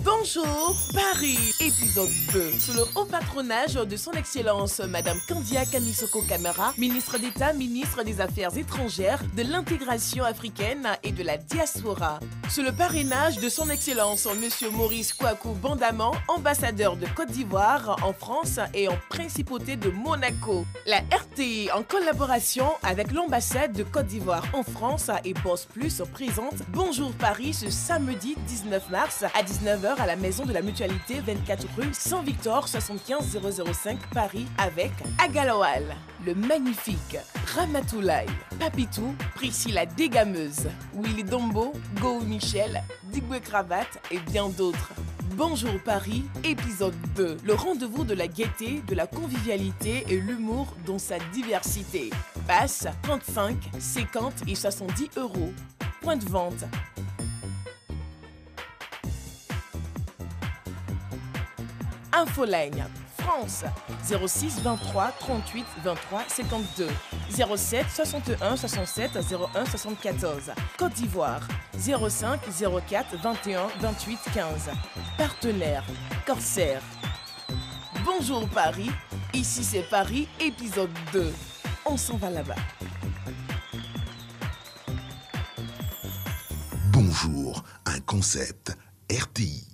Bonjour Paris, épisode 2. Sous le haut patronage de son Excellence Madame Kandia Kamisoko Kamara, ministre d'État, ministre des Affaires étrangères, de l'intégration africaine et de la diaspora. Sous le parrainage de son Excellence Monsieur Maurice Kouakou Bandaman, ambassadeur de Côte d'Ivoire en France et en principauté de Monaco. La RTI, en collaboration avec l'ambassade de Côte d'Ivoire en France et Boss Plus, présente Bonjour Paris ce samedi 19 mars à 19h à la Maison de la Mutualité, 24 rue Saint-Victor, 75 005 Paris, avec Agalawal, le magnifique, Ramatoulaye, Papitou, Priscilla Dégameuse, Willy Dombo, Go Michel, Digwe Cravate et bien d'autres. Bonjour Paris, épisode 2. Le rendez-vous de la gaieté, de la convivialité et l'humour dans sa diversité. Passe 35, 50 et 70 euros. Point de vente. Infoline, France, 06 23 38 23 52, 07 61 67 01 74, Côte d'Ivoire, 05 04 21 28 15, partenaire, Corsair. Bonjour Paris, ici c'est Paris, épisode 2, on s'en va là-bas. Bonjour, un concept RTI.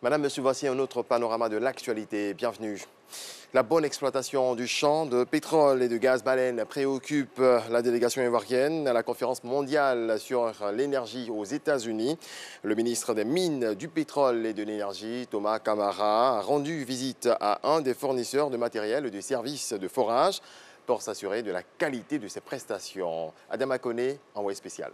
Madame, Monsieur, voici un autre panorama de l'actualité. Bienvenue. La bonne exploitation du champ de pétrole et de gaz baleine préoccupe la délégation ivoirienne à la conférence mondiale sur l'énergie aux États-Unis. Le ministre des Mines, du Pétrole et de l'Énergie, Thomas Camara, a rendu visite à un des fournisseurs de matériel et de services de forage pour s'assurer de la qualité de ses prestations. Adama Koné, envoyé spécial.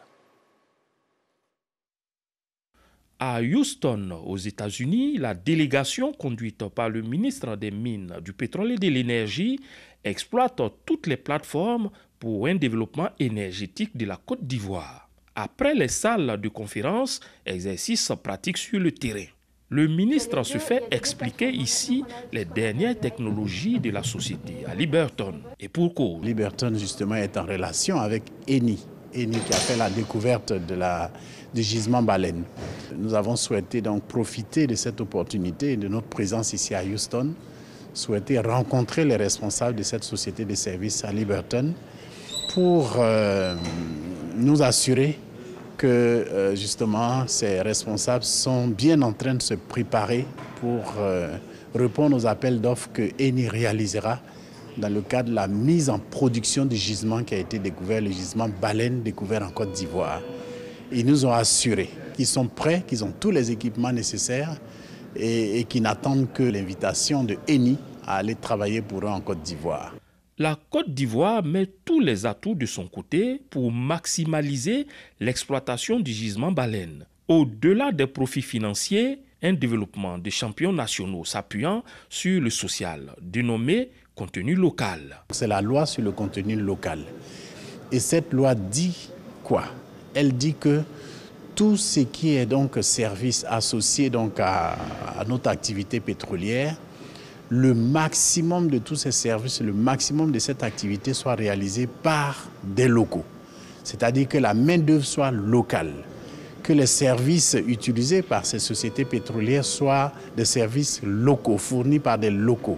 À Houston, aux États-Unis, la délégation conduite par le ministre des Mines, du Pétrole et de l'Énergie exploite toutes les plateformes pour un développement énergétique de la Côte d'Ivoire. Après les salles de conférence, exercices pratiques sur le terrain. Le ministre se fait expliquer ici les dernières technologies de la société à Liberton. Et pour cause. Liberton, justement, est en relation avec Eni. Eni qui a fait la découverte du gisement baleine. Nous avons souhaité donc profiter de cette opportunité et de notre présence ici à Houston, souhaiter rencontrer les responsables de cette société de services à Liberton pour nous assurer que justement ces responsables sont bien en train de se préparer pour répondre aux appels d'offres que Eni réalisera dans le cadre de la mise en production du gisement qui a été découvert, le gisement baleine découvert en Côte d'Ivoire. Ils nous ont assuré qu'ils sont prêts, qu'ils ont tous les équipements nécessaires et qu'ils n'attendent que l'invitation de Eni à aller travailler pour eux en Côte d'Ivoire. La Côte d'Ivoire met tous les atouts de son côté pour maximaliser l'exploitation du gisement baleine. Au-delà des profits financiers, un développement des champions nationaux s'appuyant sur le social, dénommé contenu local. C'est la loi sur le contenu local. Et cette loi dit quoi? Elle dit que tout ce qui est donc service associé donc à notre activité pétrolière, le maximum de tous ces services, le maximum de cette activité soit réalisé par des locaux. C'est-à-dire que la main-d'œuvre soit locale, que les services utilisés par ces sociétés pétrolières soient des services locaux, fournis par des locaux,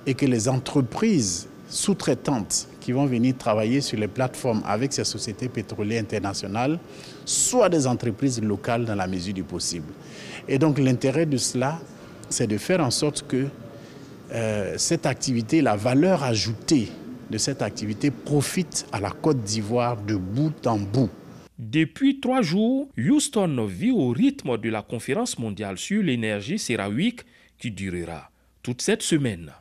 et que les entreprises sous-traitantes qui vont venir travailler sur les plateformes avec ces sociétés pétrolières internationales soient des entreprises locales dans la mesure du possible. Et donc l'intérêt de cela, c'est de faire en sorte que cette activité, la valeur ajoutée de cette activité profite à la Côte d'Ivoire de bout en bout. Depuis 3 jours, Houston vit au rythme de la conférence mondiale sur l'énergie CERAWeek qui durera toute cette semaine.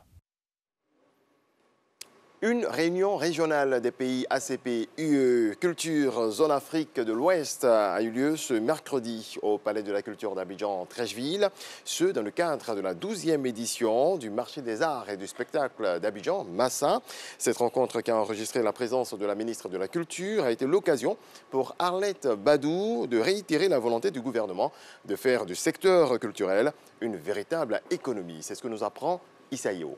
Une réunion régionale des pays ACP, UE, Culture, Zone Afrique de l'Ouest a eu lieu ce mercredi au Palais de la Culture d'Abidjan-Trècheville, ce dans le cadre de la 12e édition du Marché des Arts et du Spectacle d'Abidjan-Massa. Cette rencontre qui a enregistré la présence de la ministre de la Culture a été l'occasion pour Arlette Badou de réitérer la volonté du gouvernement de faire du secteur culturel une véritable économie. C'est ce que nous apprend Issaïo.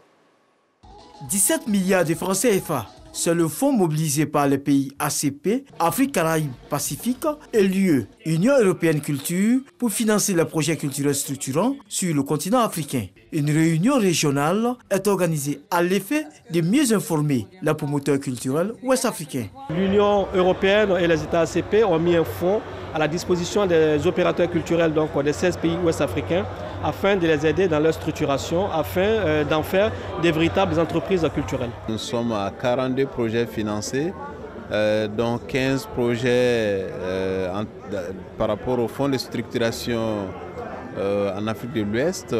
17 milliards de francs CFA. C'est le fonds mobilisé par les pays ACP, Afrique, Caraïbes, Pacifique et l'UE, Union européenne culture, pour financer les projets culturels structurants sur le continent africain. Une réunion régionale est organisée à l'effet de mieux informer les promoteurs culturels ouest-africains. L'Union européenne et les États ACP ont mis un fonds à la disposition des opérateurs culturels des 16 pays ouest-africains afin de les aider dans leur structuration, afin d'en faire des véritables entreprises culturelles. Nous sommes à 42 projets financés, dont 15 projets par rapport au fonds de structuration en Afrique de l'Ouest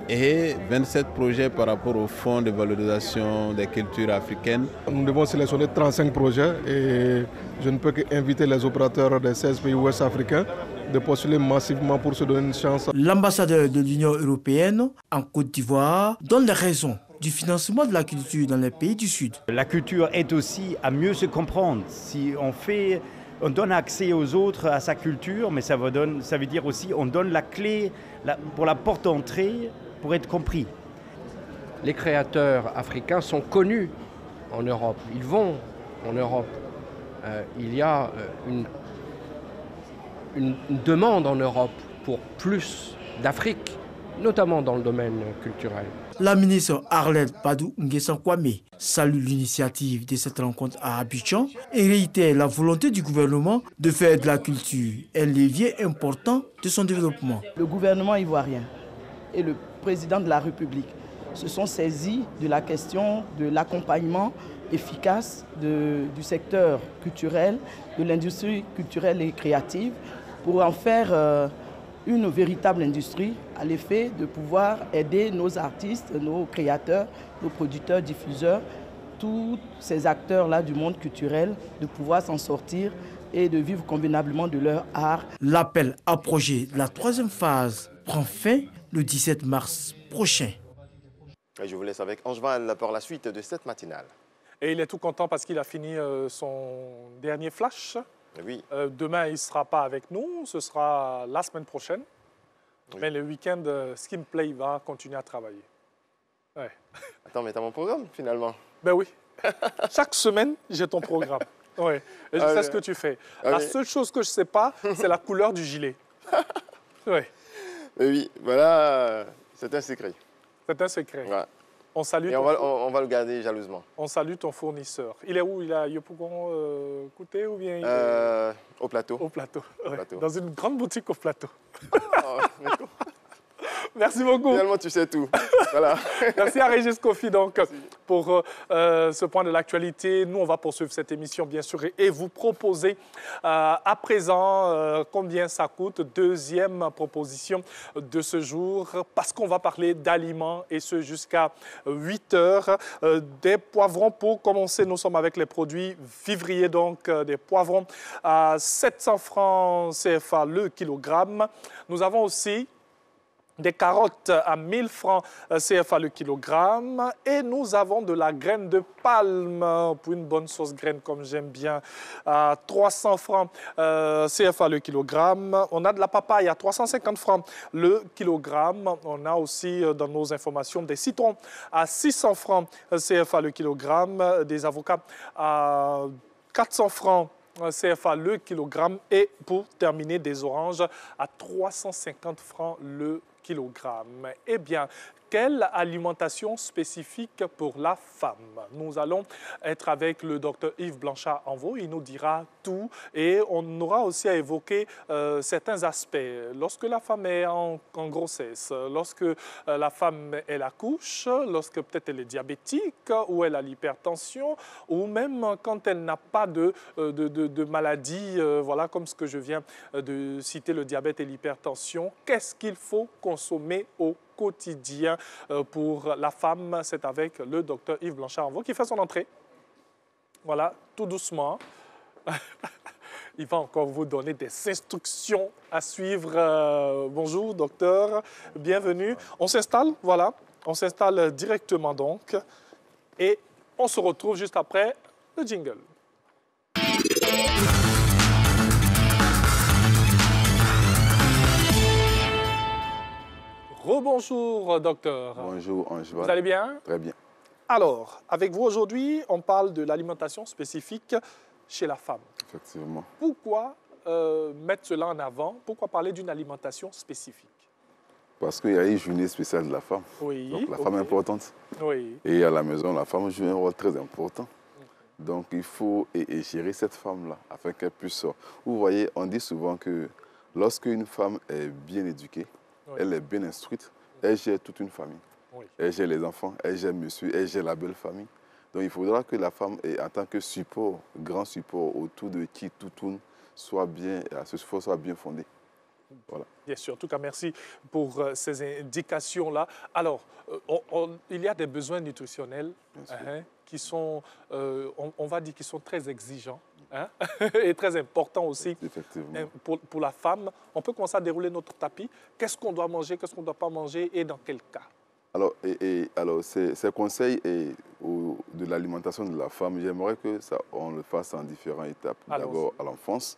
et 27 projets par rapport au fonds de valorisation des cultures africaines. Nous devons sélectionner 35 projets et je ne peux qu'inviter les opérateurs des 16 pays ouest africains de postuler massivement pour se donner une chance. L'ambassadeur de l'Union européenne en Côte d'Ivoire donne les raisons du financement de la culture dans les pays du Sud. La culture aide aussi à mieux se comprendre. Si on donne accès aux autres à sa culture, mais ça veut dire aussi on donne la clé pour la porte d'entrée pour être compris. Les créateurs africains sont connus en Europe. Ils vont en Europe. Il y a une demande en Europe pour plus d'Afrique, notamment dans le domaine culturel. La ministre Arlette Badou Nguessan Kwame salue l'initiative de cette rencontre à Abidjan et réitère la volonté du gouvernement de faire de la culture un levier important de son développement. Le gouvernement ivoirien et le président de la République se sont saisis de la question de l'accompagnement efficace du secteur culturel, de l'industrie culturelle et créative pour en faire une véritable industrie à l'effet de pouvoir aider nos artistes, nos créateurs, nos producteurs, diffuseurs, tous ces acteurs-là du monde culturel, de pouvoir s'en sortir et de vivre convenablement de leur art. L'appel à projet de la 3e phase prend fin le 17 mars prochain. Et je vous laisse avec Angeval pour la suite de cette matinale. Et il est tout content parce qu'il a fini son dernier flash. Oui. Demain, il ne sera pas avec nous, ce sera la semaine prochaine. Oui. Mais le week-end, Skimplay il va continuer à travailler. Ouais. Attends, mais tu as mon programme finalement? Ben oui. Chaque semaine, j'ai ton programme. Ouais. Et je sais ce que tu fais. La seule chose que je ne sais pas, c'est la couleur du gilet. Ouais. Mais oui, voilà, c'est un secret. C'est un secret. Ouais. On salue. Et on va le garder jalousement. On salue ton fournisseur. Il est où? Il est à Yopougon Kouté ou bien au plateau. Au plateau. Au ouais. plateau. Dans une grande boutique au plateau. Merci beaucoup. Finalement, tu sais tout. Voilà. Merci à Régis Kofi donc, pour ce point de l'actualité. Nous, on va poursuivre cette émission, bien sûr, et vous proposer à présent combien ça coûte. Deuxième proposition de ce jour, parce qu'on va parler d'aliments, et ce jusqu'à 8 heures. Des poivrons, pour commencer, nous sommes avec les produits vivriers, donc des poivrons à 700 francs CFA le kilogramme. Nous avons aussi des carottes à 1000 francs CFA le kilogramme. Et nous avons de la graine de palme, pour une bonne sauce graine comme j'aime bien, à 300 francs CFA le kilogramme. On a de la papaye à 350 francs le kilogramme. On a aussi dans nos informations des citrons à 600 francs CFA le kilogramme, des avocats à 400 francs CFA le kilogramme et pour terminer des oranges à 350 francs le kg. Eh bien, quelle alimentation spécifique pour la femme? Nous allons être avec le docteur Yves Blanchard-Envaux. Il nous dira tout et on aura aussi à évoquer certains aspects. Lorsque la femme est en grossesse, lorsque la femme elle accouche, lorsque peut-être elle est diabétique ou elle a l'hypertension, ou même quand elle n'a pas de maladie, voilà, comme ce que je viens de citer, le diabète et l'hypertension, qu'est-ce qu'il faut consommer au quotidien pour la femme? C'est avec le docteur Yves Blanchard-Envaux qui fait son entrée. Voilà, tout doucement. Il va encore vous donner des instructions à suivre. Bonjour, docteur. Bienvenue. On s'installe, voilà. On s'installe directement donc. Et on se retrouve juste après le jingle. Rebonjour, docteur. Bonjour, Angela. Vous allez bien? Très bien. Alors, avec vous aujourd'hui, on parle de l'alimentation spécifique chez la femme. Effectivement. Pourquoi mettre cela en avant? Pourquoi parler d'une alimentation spécifique? Parce qu'il y a une journée spéciale de la femme. Oui. Donc la femme est importante. Oui. Et à la maison, la femme joue un rôle très important. Donc il faut gérer cette femme-là afin qu'elle puisse... Vous voyez, on dit souvent que lorsqu'une femme est bien éduquée, elle est bien instruite, elle gère toute une famille. Oui. Elle gère les enfants, elle gère monsieur, elle gère la belle famille. Donc il faudra que la femme, en tant que support, grand support autour de qui tout tourne, soit bien fondé. Voilà. Bien sûr. En tout cas, merci pour ces indications-là. Alors, il y a des besoins nutritionnels qui sont, on va dire, qui sont très exigeants. Et très important aussi pour la femme. On peut commencer à dérouler notre tapis. Qu'est-ce qu'on doit manger, qu'est-ce qu'on ne doit pas manger et dans quel cas? Alors ces conseils de l'alimentation de la femme, j'aimerais qu'on le fasse en différentes étapes. D'abord à l'enfance,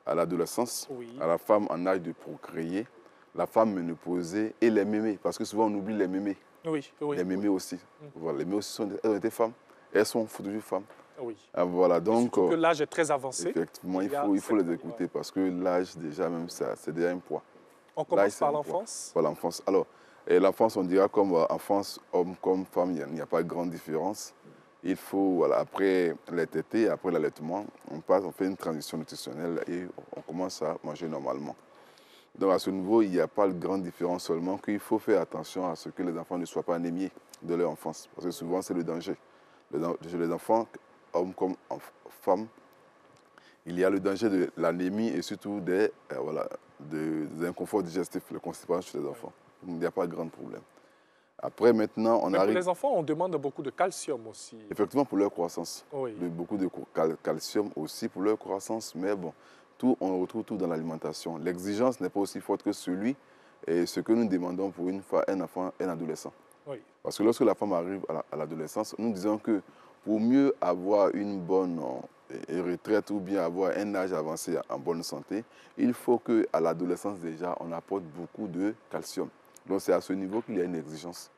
à l'adolescence, à la femme en âge de procréer, la femme ménopausée et les mémés, parce que souvent on oublie les mémés. Oui, oui. Les mémés aussi. Voilà, les mémés aussi ont été femmes, elles sont toujours femmes. Oui. Voilà, donc, surtout que l'âge est très avancé. Effectivement, il faut les écouter parce que l'âge, déjà, même ça, c'est déjà un poids. On commence par l'enfance. Par l'enfance. Alors, l'enfance, on dira comme enfance, homme comme femme, il n'y a pas de grande différence. Il faut, voilà, après les tétés, après l'allaitement, on fait une transition nutritionnelle et on commence à manger normalement. Donc, à ce niveau, il n'y a pas de grande différence, seulement qu'il faut faire attention à ce que les enfants ne soient pas anémiés de leur enfance. Parce que souvent, c'est le danger. Chez les enfants, hommes comme femmes, il y a le danger de l'anémie et surtout des inconforts digestifs, le constipation chez les enfants. Il n'y a pas de grand problème. Après, maintenant, Mais pour les enfants, on demande beaucoup de calcium aussi. Effectivement, pour leur croissance. Oui. Beaucoup de calcium aussi pour leur croissance. Mais bon, on retrouve tout dans l'alimentation. L'exigence n'est pas aussi forte que ce que nous demandons pour un enfant, un adolescent. Oui. Parce que lorsque la femme arrive à l'adolescence, nous disons que pour mieux avoir une bonne retraite ou bien avoir un âge avancé en bonne santé, il faut qu'à l'adolescence déjà, on apporte beaucoup de calcium. Donc c'est à ce niveau qu'il y a une exigence.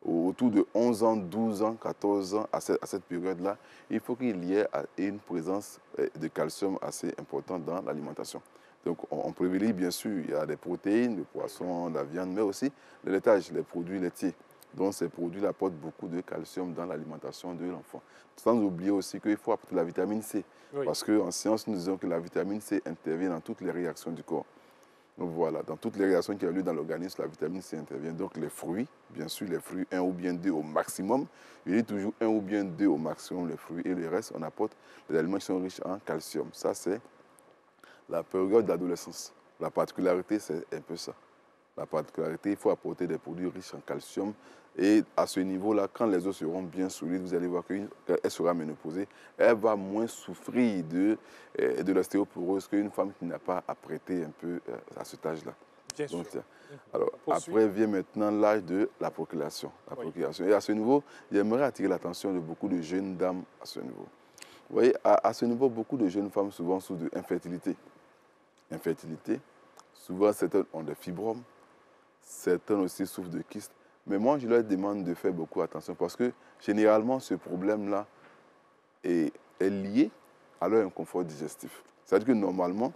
Autour de 11 ans, 12 ans, 14 ans, à cette période-là, il faut qu'il y ait une présence de calcium assez importante dans l'alimentation. Donc on privilégie bien sûr, il y a des protéines, le poisson, la viande, mais aussi le laitage, les produits laitiers. Donc ces produits apportent beaucoup de calcium dans l'alimentation de l'enfant. Sans oublier aussi qu'il faut apporter la vitamine C. Oui. Parce qu'en science, nous disons que la vitamine C intervient dans toutes les réactions du corps. Donc voilà, dans toutes les réactions qui ont lieu dans l'organisme, la vitamine C intervient. Donc les fruits, bien sûr, les fruits 1 ou bien 2 au maximum. Il est toujours 1 ou bien 2 au maximum les fruits. Et le reste, on apporte des aliments qui sont riches en calcium. Ça, c'est la période d'adolescence. La particularité, c'est un peu ça. La particularité, il faut apporter des produits riches en calcium. Et à ce niveau-là, quand les os seront bien solides, vous allez voir qu'elle sera ménopausée. Elle va moins souffrir de l'ostéoporose qu'une femme qui n'a pas apprêté un peu à cet âge-là. Bien sûr. Alors, après vient maintenant l'âge de la procréation. Et à ce niveau, j'aimerais attirer l'attention de beaucoup de jeunes dames à ce niveau. Vous voyez, à ce niveau, beaucoup de jeunes femmes souvent souffrent d'infertilité. Infertilité, souvent certaines ont des fibromes, certaines aussi souffrent de kystes. Mais moi, je leur demande de faire beaucoup attention parce que généralement, ce problème-là est lié à leur inconfort digestif. C'est-à-dire que normalement,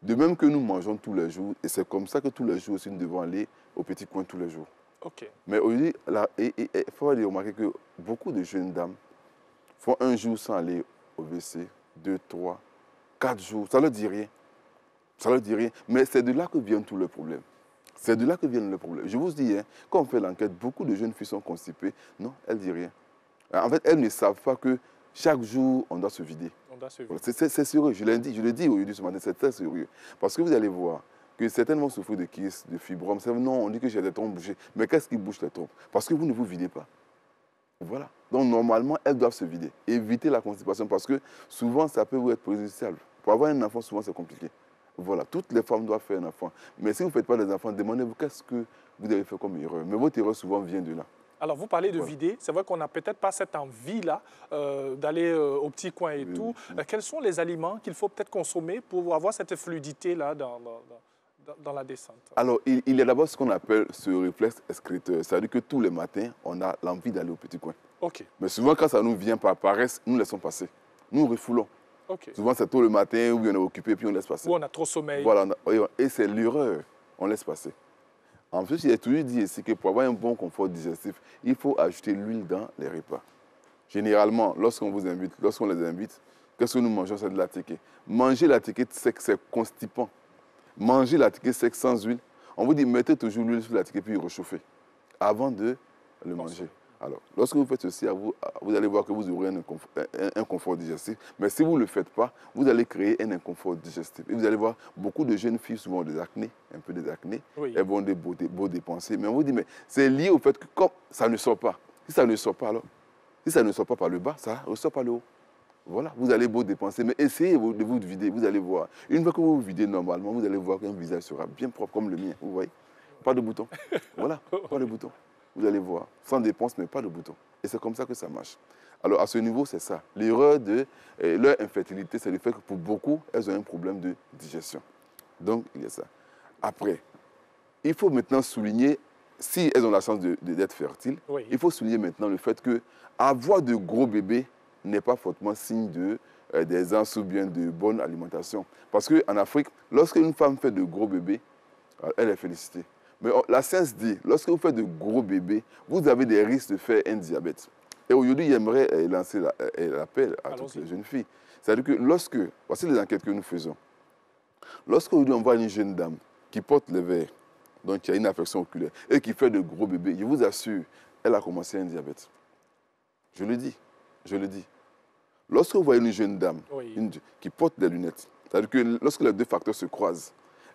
De même que nous mangeons tous les jours, et c'est comme ça que tous les jours aussi, nous devons aller au petit coin tous les jours. Ok. Mais aujourd'hui, il faut remarquer que beaucoup de jeunes dames font un jour sans aller au WC, 2, 3, 4 jours. Ça ne leur dit rien. Ça ne leur dit rien. Mais c'est de là que viennent tous les problèmes. C'est de là que viennent les problèmes. Je vous dis, hein, quand on fait l'enquête, beaucoup de jeunes filles sont constipées. Non, elles ne disent rien. En fait, elles ne savent pas que chaque jour, on doit se vider. Voilà, c'est sérieux, je l'ai dit aujourd'hui ce matin, c'est très sérieux. Parce que vous allez voir que certaines vont souffrir de kyste, de fibromes. Non, on dit que j'ai des trompes bouchées. Mais qu'est-ce qui bouge les trompes? Parce que vous ne vous videz pas. Voilà. Donc, normalement, elles doivent se vider. Éviter la constipation parce que souvent, ça peut vous être préjudiciable. Pour avoir un enfant, souvent, c'est compliqué. Voilà. Toutes les femmes doivent faire un enfant. Mais si vous ne faites pas des enfants, demandez-vous qu'est-ce que vous avez fait comme erreur. Mais votre erreur, souvent, vient de là. Alors, vous parlez de vider. C'est vrai qu'on n'a peut-être pas cette envie-là d'aller au petit coin et tout. Quels sont les aliments qu'il faut peut-être consommer pour avoir cette fluidité-là dans la descente? Alors, il y a d'abord ce qu'on appelle ce réflexe excréteur. C'est-à-dire que tous les matins, on a l'envie d'aller au petit coin. OK. Mais souvent, quand ça nous vient par paresse, nous laissons passer. Nous refoulons. Okay. Souvent, c'est tôt le matin où on est occupé, puis on laisse passer. Ou on a trop sommeil. Voilà, et c'est l'erreur. On laisse passer. En plus, il est toujours dit ici que pour avoir un bon confort digestif, il faut ajouter l'huile dans les repas. Généralement, lorsqu'on les invite, qu'est-ce que nous mangeons? C'est de la tiquée. Manger la tiquée sec, c'est constipant. Manger la tiquée sec sans huile, on vous dit mettez toujours l'huile sur la tiquée puis réchauffez avant de le manger. Alors, lorsque vous faites ceci, vous allez voir que vous aurez un confort digestif. Mais si vous ne le faites pas, vous allez créer un inconfort digestif. Et vous allez voir beaucoup de jeunes filles, souvent des acné, un peu des acné. Oui. Elles vont des beaux dépenser. Mais on vous dit, mais c'est lié au fait que comme ça ne sort pas, si ça ne sort pas alors, si ça ne sort pas par le bas, ça ressort par le haut. Voilà, vous allez beau dépenser, mais essayez de vous vider, vous allez voir. Une fois que vous vous videz normalement, vous allez voir qu'un visage sera bien propre comme le mien, vous voyez. Pas de boutons. Voilà, pas de boutons. Vous allez voir, sans dépense, mais pas de boutons. Et c'est comme ça que ça marche. Alors, à ce niveau, c'est ça. L'erreur de leur infertilité, c'est le fait que pour beaucoup, elles ont un problème de digestion. Donc, il y a ça. Après, il faut maintenant souligner, si elles ont la chance d'être fertiles, oui. Il faut souligner maintenant le fait que avoir de gros bébés n'est pas fortement signe d'aisance ou bien de bonne alimentation. Parce qu'en Afrique, lorsqu'une femme fait de gros bébés, elle est félicitée. Mais la science dit, lorsque vous faites de gros bébés, vous avez des risques de faire un diabète. Et aujourd'hui, j'aimerais lancer l'appel à toutes les jeunes filles. C'est-à-dire que voici les enquêtes que nous faisons. Lorsqu'aujourd'hui on voit une jeune dame qui porte les verres, donc qui a une affection oculaire, et qui fait de gros bébés, je vous assure, elle a commencé un diabète. Je le dis. Lorsque vous voyez une jeune dame qui porte des lunettes, c'est-à-dire que lorsque les deux facteurs se croisent,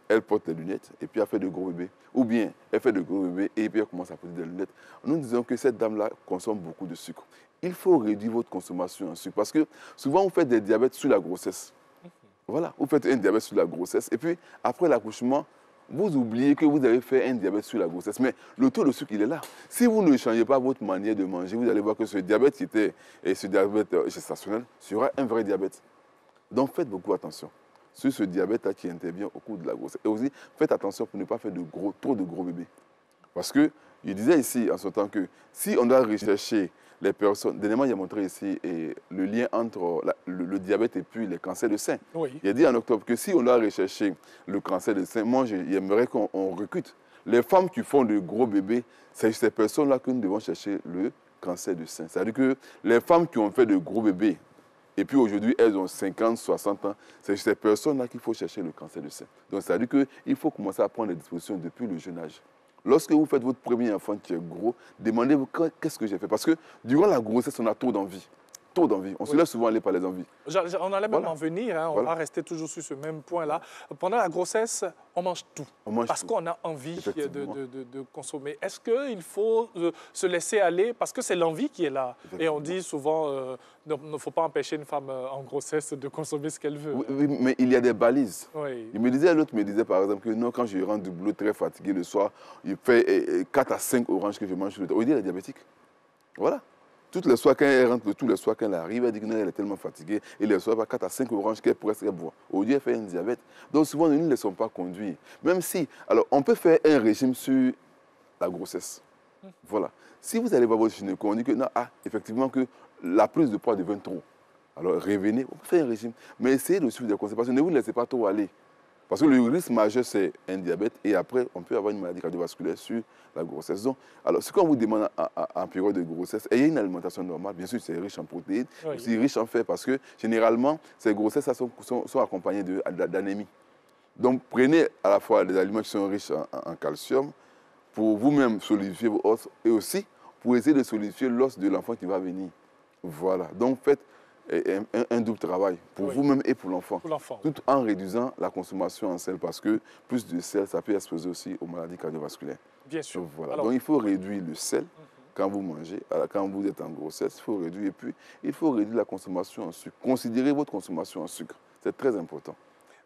elle porte des lunettes et puis elle fait de gros bébés. Ou bien elle fait de gros bébés et puis elle commence à porter des lunettes. Nous disons que cette dame-là consomme beaucoup de sucre. Il faut réduire votre consommation en sucre parce que souvent vous faites des diabètes sur la grossesse. Voilà, vous faites un diabète sur la grossesse et puis après l'accouchement, vous oubliez que vous avez fait un diabète sur la grossesse. Mais le taux de sucre, il est là. Si vous ne changez pas votre manière de manger, vous allez voir que ce diabète ce diabète gestationnel sera un vrai diabète. Donc faites beaucoup attention sur ce diabète qui intervient au cours de la grossesse. Et aussi, faites attention pour ne pas faire trop de gros bébés. Parce que, je disais ici, en ce temps, que si on doit rechercher les personnes, dernièrement, il a montré ici le lien entre le diabète et puis les cancers de sein. Oui. Il a dit en octobre que si on doit rechercher le cancer de sein, moi, j'aimerais qu'on recrute. Les femmes qui font de gros bébés, c'est ces personnes-là que nous devons chercher le cancer de sein. C'est-à-dire que les femmes qui ont fait de gros bébés, et puis aujourd'hui, elles ont 50, 60 ans. C'est ces personnes-là qu'il faut chercher le cancer de sein. Donc, ça veut dire qu'il faut commencer à prendre des dispositions depuis le jeune âge. Lorsque vous faites votre premier enfant qui est gros, demandez-vous qu'est-ce que j'ai fait. Parce que durant la grossesse, on a trop d'envie. Trop d'envie. On se laisse souvent aller par les envies. On allait même en venir, hein, on va rester toujours sur ce même point-là. Pendant la grossesse, on mange tout. Parce qu'on a envie de consommer. Est-ce qu'il faut se laisser aller? Parce que c'est l'envie qui est là. Et on dit souvent, il ne faut pas empêcher une femme en grossesse de consommer ce qu'elle veut. Oui, mais il y a des balises. Oui. L'autre me disait par exemple que non, quand je rentre du boulot très fatigué le soir, il fait 4 à 5 oranges que je mange. Il dit elle est diabétique. Voilà. Tous les soirs, quand elle rentre, tous les soirs, quand elle arrive, elle dit qu'elle est tellement fatiguée. Et les soirs, 4 à 5 oranges qu'elle pourrait se boire. Aujourd'hui, elle fait un diabète. Donc, souvent, nous ne les laissons pas conduire. Même si, alors, on peut faire un régime sur la grossesse. Voilà. Si vous allez voir votre gynéco, on dit que, non, effectivement, que la prise de poids devient trop. Alors, revenez, on peut faire un régime. Mais essayez de suivre des conseils. Parce que ne vous laissez pas trop aller. Parce que le risque majeur, c'est un diabète et après, on peut avoir une maladie cardiovasculaire sur la grossesse. Donc, alors, ce qu'on vous demande en période de grossesse, ayez une alimentation normale. Bien sûr, c'est riche en protéines, aussi riche en fer parce que généralement, ces grossesses sont accompagnées d'anémie. Donc, prenez à la fois des aliments qui sont riches en calcium pour vous-même solidifier vos os et aussi pour essayer de solidifier l'os de l'enfant qui va venir. Voilà. Donc, faites un double travail pour vous-même et pour l'enfant. Tout en réduisant la consommation en sel parce que plus de sel, ça peut exposer aussi aux maladies cardiovasculaires. Bien sûr. Donc, voilà. Donc, il faut réduire le sel quand vous mangez, quand vous êtes en grossesse, il faut réduire. Et puis, il faut réduire la consommation en sucre. Considérez votre consommation en sucre. C'est très important.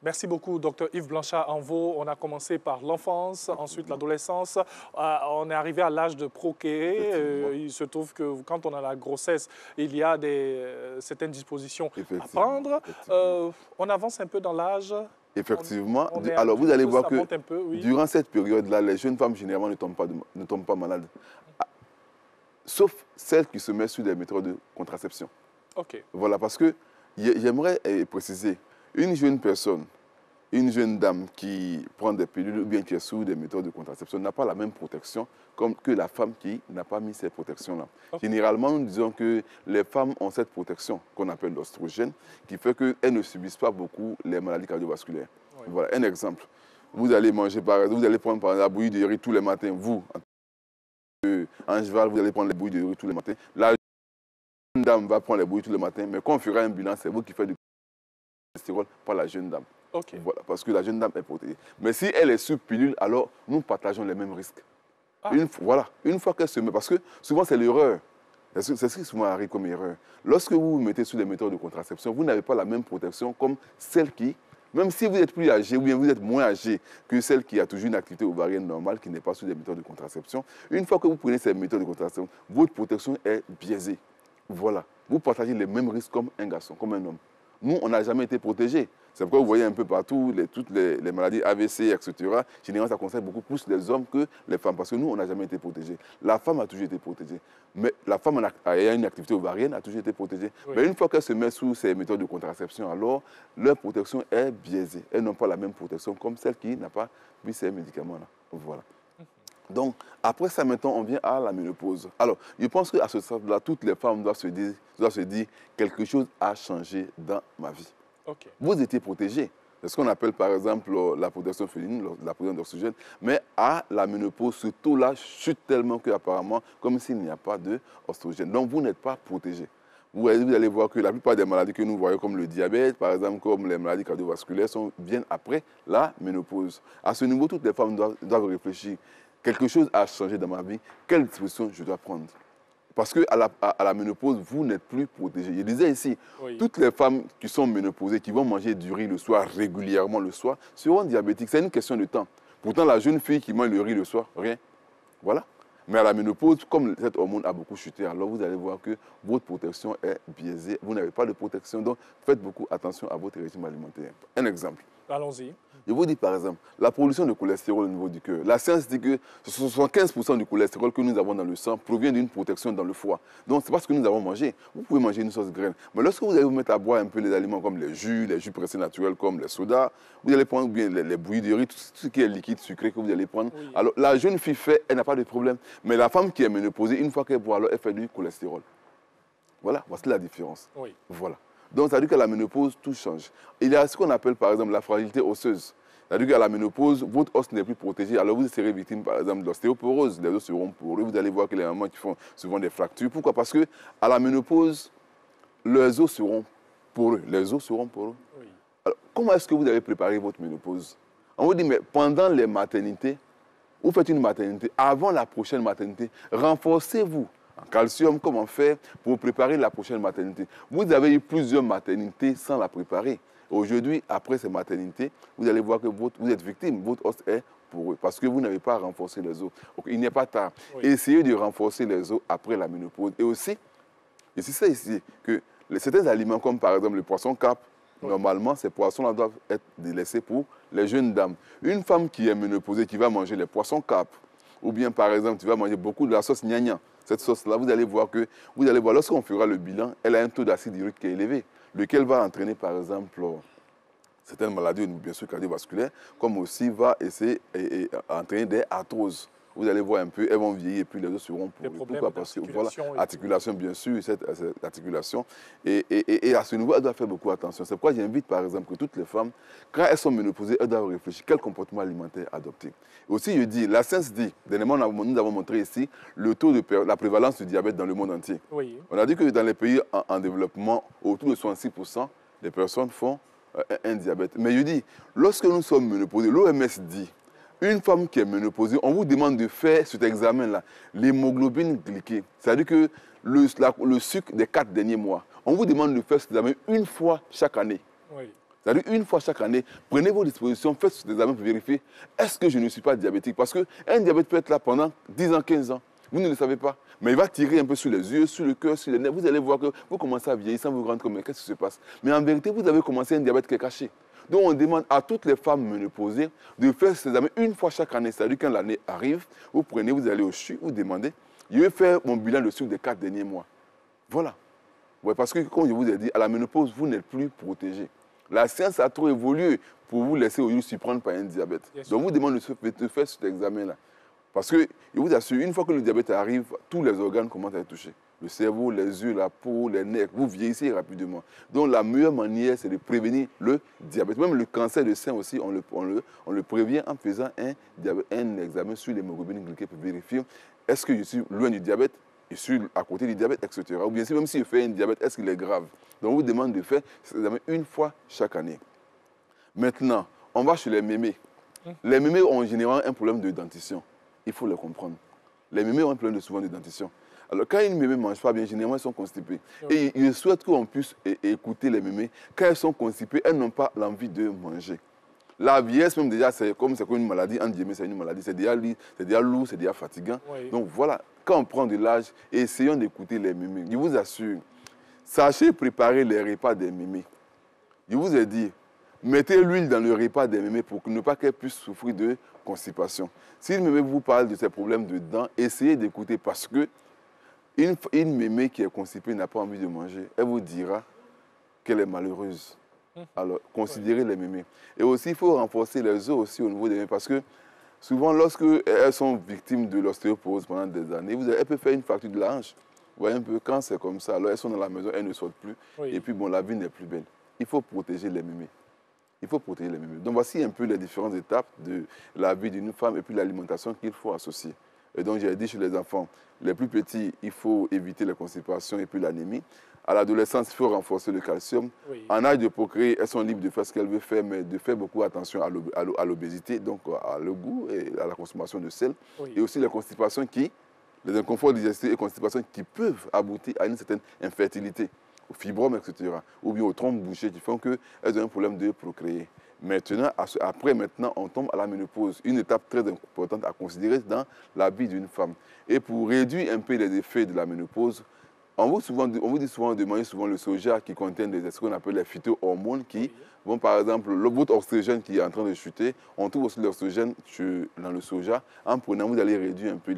Merci beaucoup, Dr Yves Blanchard-Envaux. On a commencé par l'enfance, ensuite l'adolescence. On est arrivé à l'âge de procréer. Il se trouve que quand on a la grossesse, il y a certaines dispositions à prendre. On avance un peu dans l'âge. Effectivement. Alors, vous allez voir que oui. Durant cette période-là, les jeunes femmes, généralement, ne tombent pas malades. Sauf celles qui se mettent sur des méthodes de contraception. OK. Voilà, parce que j'aimerais préciser, une jeune personne, une jeune dame qui prend des pilules ou bien qui est sous des méthodes de contraception n'a pas la même protection que la femme qui n'a pas mis ces protections-là. Généralement, nous disons que les femmes ont cette protection qu'on appelle l'oestrogène, qui fait qu'elles ne subissent pas beaucoup les maladies cardiovasculaires. Voilà, un exemple. Vous allez manger, vous allez prendre par exemple, la bouillie de riz tous les matins. Vous, en cheval, vous allez prendre les bouillies de riz tous les matins. La jeune dame va prendre les bouillies tous les matins, mais quand on fera un bilan, c'est vous qui faites du cholestérol, pas la jeune dame. Voilà, parce que la jeune dame est protégée. Mais si elle est sous pilule, alors nous partageons les mêmes risques. Une fois qu'elle se met, parce que souvent c'est l'erreur. C'est ce qui souvent arrive comme erreur. Lorsque vous vous mettez sous des méthodes de contraception, vous n'avez pas la même protection comme celle qui, même si vous êtes plus âgé ou bien vous êtes moins âgé que celle qui a toujours une activité ovarienne normale, qui n'est pas sous des méthodes de contraception, une fois que vous prenez ces méthodes de contraception, votre protection est biaisée. Voilà. Vous partagez les mêmes risques comme un garçon, comme un homme. Nous, on n'a jamais été protégés. C'est pourquoi vous voyez un peu partout toutes les maladies AVC, etc. Généralement, ça concerne beaucoup plus les hommes que les femmes, parce que nous, on n'a jamais été protégés. La femme a toujours été protégée. Mais la femme ayant une activité ovarienne a toujours été protégée. Oui. Mais une fois qu'elle se met sous ces méthodes de contraception, alors leur protection est biaisée. Elles n'ont pas la même protection comme celle qui n'a pas pris ces médicaments-là. Voilà. Donc, après ça, maintenant, on vient à la ménopause. Alors, je pense qu'à ce stade-là, toutes les femmes doivent se dire quelque chose a changé dans ma vie. Vous étiez protégés. C'est ce qu'on appelle, par exemple, la protection féminine, la protection d'oxygène. Mais à la ménopause, ce taux-là chute tellement qu'apparemment, comme s'il n'y a pas d'oxygène. Donc, vous n'êtes pas protégés. Vous allez voir que la plupart des maladies que nous voyons, comme le diabète, par exemple, comme les maladies cardiovasculaires, viennent après la ménopause. À ce niveau, toutes les femmes doivent réfléchir. Quelque chose a changé dans ma vie. Quelle disposition je dois prendre? Parce qu'à la ménopause, vous n'êtes plus protégés. Je disais ici, toutes les femmes qui sont ménopausées, qui vont manger du riz le soir, régulièrement le soir, seront diabétiques. C'est une question de temps. Pourtant, la jeune fille qui mange le riz le soir, rien. Voilà. Mais à la ménopause, comme cette hormone a beaucoup chuté, alors vous allez voir que votre protection est biaisée. Vous n'avez pas de protection, donc faites beaucoup attention à votre régime alimentaire. Un exemple. Allons-y. Je vous dis par exemple, la production de cholestérol au niveau du cœur. La science dit que 75% du cholestérol que nous avons dans le sang provient d'une protection dans le foie. Donc, c'est parce que nous avons mangé. Vous pouvez manger une sauce graine. Mais lorsque vous allez vous mettre à boire un peu les aliments comme les jus pressés naturels comme les sodas, vous allez prendre bien les bouillies de riz, tout ce qui est liquide, sucré que vous allez prendre. Oui. Alors, la jeune fille elle n'a pas de problème. Mais la femme qui est ménopausée, une fois qu'elle boit, alors elle fait du cholestérol. Voilà, voici la différence. Oui. Voilà. Donc, ça veut dire qu'à la ménopause, tout change. Il y a ce qu'on appelle, par exemple, la fragilité osseuse. Ça veut dire qu'à la ménopause, votre os n'est plus protégé. Alors, vous serez victime, par exemple, de l'ostéoporose. Les os seront poreux. Vous allez voir que les mamans qui font souvent des fractures. Pourquoi? Parce qu'à la ménopause, les os seront poreux. Les os seront poreux. Oui. Alors, comment est-ce que vous avez préparé votre ménopause? On vous dit, mais pendant les maternités, vous faites une maternité. Avant la prochaine maternité, renforcez-vous en calcium, comment faire pour préparer la prochaine maternité. Vous avez eu plusieurs maternités sans la préparer. Aujourd'hui, après ces maternités, vous allez voir que vous êtes victime, votre os est poreux parce que vous n'avez pas renforcé les os. Donc, il n'est pas tard. Oui. Essayez de renforcer les os après la ménopause. Et aussi, et c'est ça ici, que certains aliments comme par exemple le poisson carpe, normalement, ces poissons-là doivent être délaissés pour les jeunes dames. Une femme qui est ménopausée, qui va manger les poissons carpe, ou bien par exemple, tu vas manger beaucoup de la sauce gnagna. Cette sauce-là, vous allez voir lorsqu'on fera le bilan, elle a un taux d'acide urique qui est élevé, lequel va entraîner, par exemple, certaines maladies, bien sûr cardiovasculaires, comme aussi va essayer d'entraîner des arthroses. Vous allez voir un peu, elles vont vieillir et puis les autres seront pourries. Pourquoi? Parce que voilà, articulation, bien sûr, cette articulation. Et à ce niveau, elles doivent faire beaucoup attention. C'est pourquoi j'invite par exemple que toutes les femmes, quand elles sont ménopausées, elles doivent réfléchir quel comportement alimentaire adopter. Et aussi, je dis, la science dit, dernièrement, nous avons montré ici le taux de la prévalence du diabète dans le monde entier. Oui. On a dit que dans les pays en développement, autour de 66% des personnes font un diabète. Mais je dis, lorsque nous sommes ménopausés, l'OMS dit, une femme qui est ménopausée, on vous demande de faire cet examen-là, l'hémoglobine glyquée, c'est-à-dire que le sucre des 4 derniers mois, on vous demande de faire cet examen une fois chaque année. Oui. C'est-à-dire une fois chaque année, prenez vos dispositions, faites cet examen pour vérifier, est-ce que je ne suis pas diabétique? Parce qu'un diabète peut être là pendant 10 ans, 15 ans, vous ne le savez pas. Mais il va tirer un peu sur les yeux, sur le cœur, sur les nerfs. Vous allez voir que vous commencez à vieillir sans vous rendre compte, mais qu'est-ce qui se passe? Mais en vérité, vous avez commencé un diabète qui est caché. Donc on demande à toutes les femmes ménopausées de faire ces examens une fois chaque année. C'est-à-dire quand l'année arrive, vous prenez, vous allez au CHU, vous demandez, je vais faire mon bilan de sucre des 4 derniers mois. Voilà. Ouais, parce que comme je vous ai dit, à la ménopause, vous n'êtes plus protégé. La science a trop évolué pour vous laisser aujourd'hui surprendre par un diabète. Donc vous demandez de faire cet examen-là. Parce que, je vous assure, une fois que le diabète arrive, tous les organes commencent à être touchés. Le cerveau, les yeux, la peau, les nerfs, vous vieillissez rapidement. Donc la meilleure manière, c'est de prévenir le diabète. Même le cancer de sein aussi, on le prévient en faisant un examen sur l'hémoglobine glyquée pour vérifier est-ce que je suis loin du diabète, je suis à côté du diabète, etc. Ou bien sûr, même si je fais un diabète, est-ce qu'il est grave? Donc on vous demande de faire cet examen une fois chaque année. Maintenant, on va chez les mémés. Les mémés ont généralement un problème de dentition. Il faut le comprendre. Les mémés ont un problème souvent de dentition. Alors, quand une mémé ne mange pas bien, généralement, elles sont constipées. Et je souhaite qu'on puisse écouter les mémés. Quand elles sont constipées, elles n'ont pas l'envie de manger. La vieillesse, même déjà, c'est comme une maladie. En c'est une maladie. C'est déjà lourd, c'est déjà fatigant. Oui. Donc, voilà. Quand on prend de l'âge, essayons d'écouter les mémés. Je vous assure, sachez préparer les repas des mémés. Je vous ai dit, mettez l'huile dans le repas des mémés pour ne pas qu'elles puissent souffrir de constipation. Si une mémé vous parle de ses problèmes de dents, essayez d'écouter parce que une mémé qui est constipée n'a pas envie de manger. Elle vous dira qu'elle est malheureuse. Alors, considérez les mémés. Et aussi, il faut renforcer les os aussi au niveau des mémés parce que souvent, lorsque elles sont victimes de l'ostéoporose pendant des années, elles peuvent faire une fracture de la hanche. Vous voyez un peu, quand c'est comme ça, alors elles sont dans la maison, elles ne sortent plus. Oui. Et puis, bon, la vie n'est plus belle. Il faut protéger les mémés. Il faut protéger les mémés. Donc, voici un peu les différentes étapes de la vie d'une femme et puis l'alimentation qu'il faut associer. Et donc, j'ai dit chez les enfants, les plus petits, il faut éviter les constipations et puis l'anémie. À l'adolescence, il faut renforcer le calcium. Oui. En âge de procréer, elles sont libres de faire ce qu'elles veulent faire, mais de faire beaucoup attention à l'obésité, donc à le goût et à la consommation de sel. Oui. Et aussi les constipations les inconforts digestifs et constipations qui peuvent aboutir à une certaine infertilité, au fibrome, etc. Ou bien aux trompes bouchées qui font qu'elles ont un problème de procréer. Maintenant, on tombe à la ménopause, une étape très importante à considérer dans la vie d'une femme. Et pour réduire un peu les effets de la ménopause, on vous dit souvent de manger souvent le soja qui contient ce qu'on appelle les phytohormones qui vont, par exemple, votre oestrogène qui est en train de chuter, on trouve aussi l'oestrogène dans le soja. En prenant, vous allez réduire un peu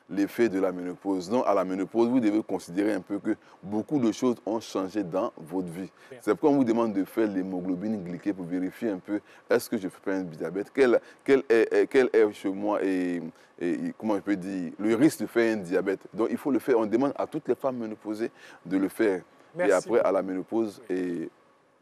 l'effet de la ménopause. Donc, à la ménopause, vous devez considérer un peu que beaucoup de choses ont changé dans votre vie. C'est pourquoi on vous demande de faire l'hémoglobine glyquée pour vérifier un peu est-ce que je fais pas un diabète, quel est chez moi et comment je peux dire, le risque de faire un diabète. Donc, il faut le faire. On demande à toutes les femmes ménopausées de le faire. Merci. Et après, à la ménopause et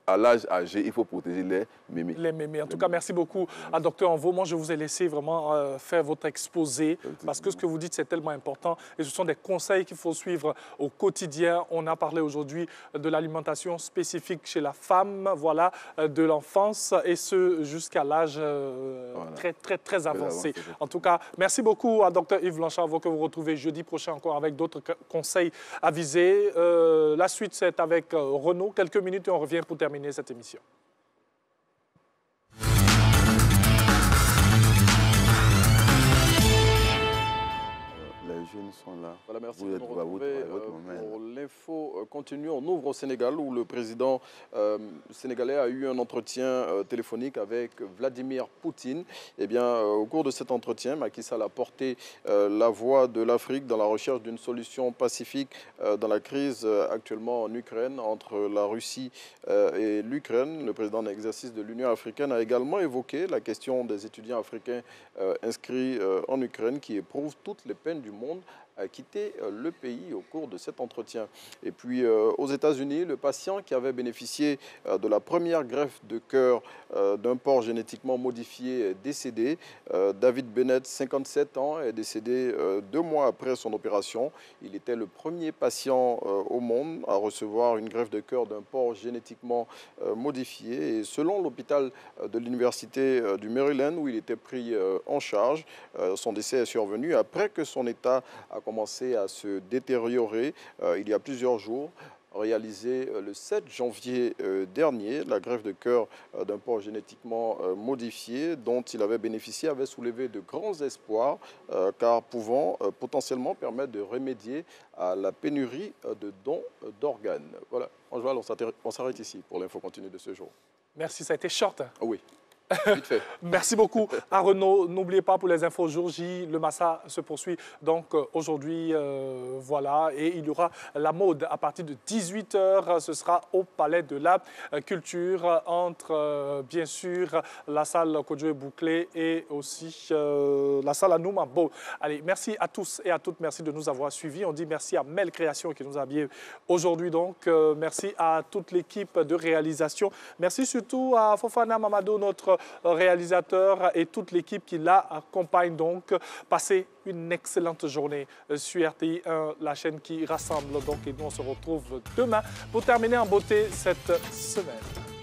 à l'âge âgé, il faut protéger les mémés. Les mémés. En tout cas, merci beaucoup à Dr Anvo. Moi, je vous ai laissé vraiment faire votre exposé parce que ce que vous dites, c'est tellement important. Et ce sont des conseils qu'il faut suivre au quotidien. On a parlé aujourd'hui de l'alimentation spécifique chez la femme, voilà, de l'enfance et ce jusqu'à l'âge très avancé. En tout cas, merci beaucoup à Dr Yves Blanchard que vous retrouvez jeudi prochain encore avec d'autres conseils avisés. La suite, c'est avec Renaud. Quelques minutes et on revient pour terminer cette émission. Les jeunes sont là. Voilà, merci vous de êtes nous à retrouver votre pour moment. l'info continue. On ouvre au Sénégal où le président sénégalais a eu un entretien téléphonique avec Vladimir Poutine. Eh bien, au cours de cet entretien, Macky Sall a porté la voix de l'Afrique dans la recherche d'une solution pacifique dans la crise actuellement en Ukraine entre la Russie et l'Ukraine. Le président en exercice de l'Union africaine a également évoqué la question des étudiants africains inscrits en Ukraine qui éprouvent toutes les peines du monde à quitter le pays au cours de cet entretien. Et puis aux États-Unis, le patient qui avait bénéficié de la première greffe de cœur d'un porc génétiquement modifié est décédé. David Bennett, 57 ans, est décédé 2 mois après son opération. Il était le premier patient au monde à recevoir une greffe de cœur d'un porc génétiquement modifié. Et selon l'hôpital de l'université du Maryland, où il était pris en charge, son décès est survenu après que son état a commencé à se détériorer il y a plusieurs jours. Réalisé le 7 janvier dernier, la greffe de cœur d'un porc génétiquement modifié dont il avait bénéficié avait soulevé de grands espoirs car pouvant potentiellement permettre de remédier à la pénurie de dons d'organes. Voilà, Anjoal, on s'arrête ici pour l'info continue de ce jour. Merci, ça a été short. Oui. Vite fait. Merci beaucoup à Renaud. N'oubliez pas pour les infos jour J, le Massa se poursuit donc aujourd'hui, voilà, et il y aura la mode à partir de 18 h. Ce sera au Palais de la Culture entre, bien sûr, la salle Kodjo Bouclé et aussi la salle Anouma. Bon, allez, merci à tous et à toutes. Merci de nous avoir suivis. On dit merci à Mel Création qui nous a habillés aujourd'hui. Donc, merci à toute l'équipe de réalisation. Merci surtout à Fofana Mamadou, notre réalisateur, et toute l'équipe qui l'accompagne. Donc, passez une excellente journée sur RTI 1, la chaîne qui rassemble. Donc, et nous, on se retrouve demain pour terminer en beauté cette semaine.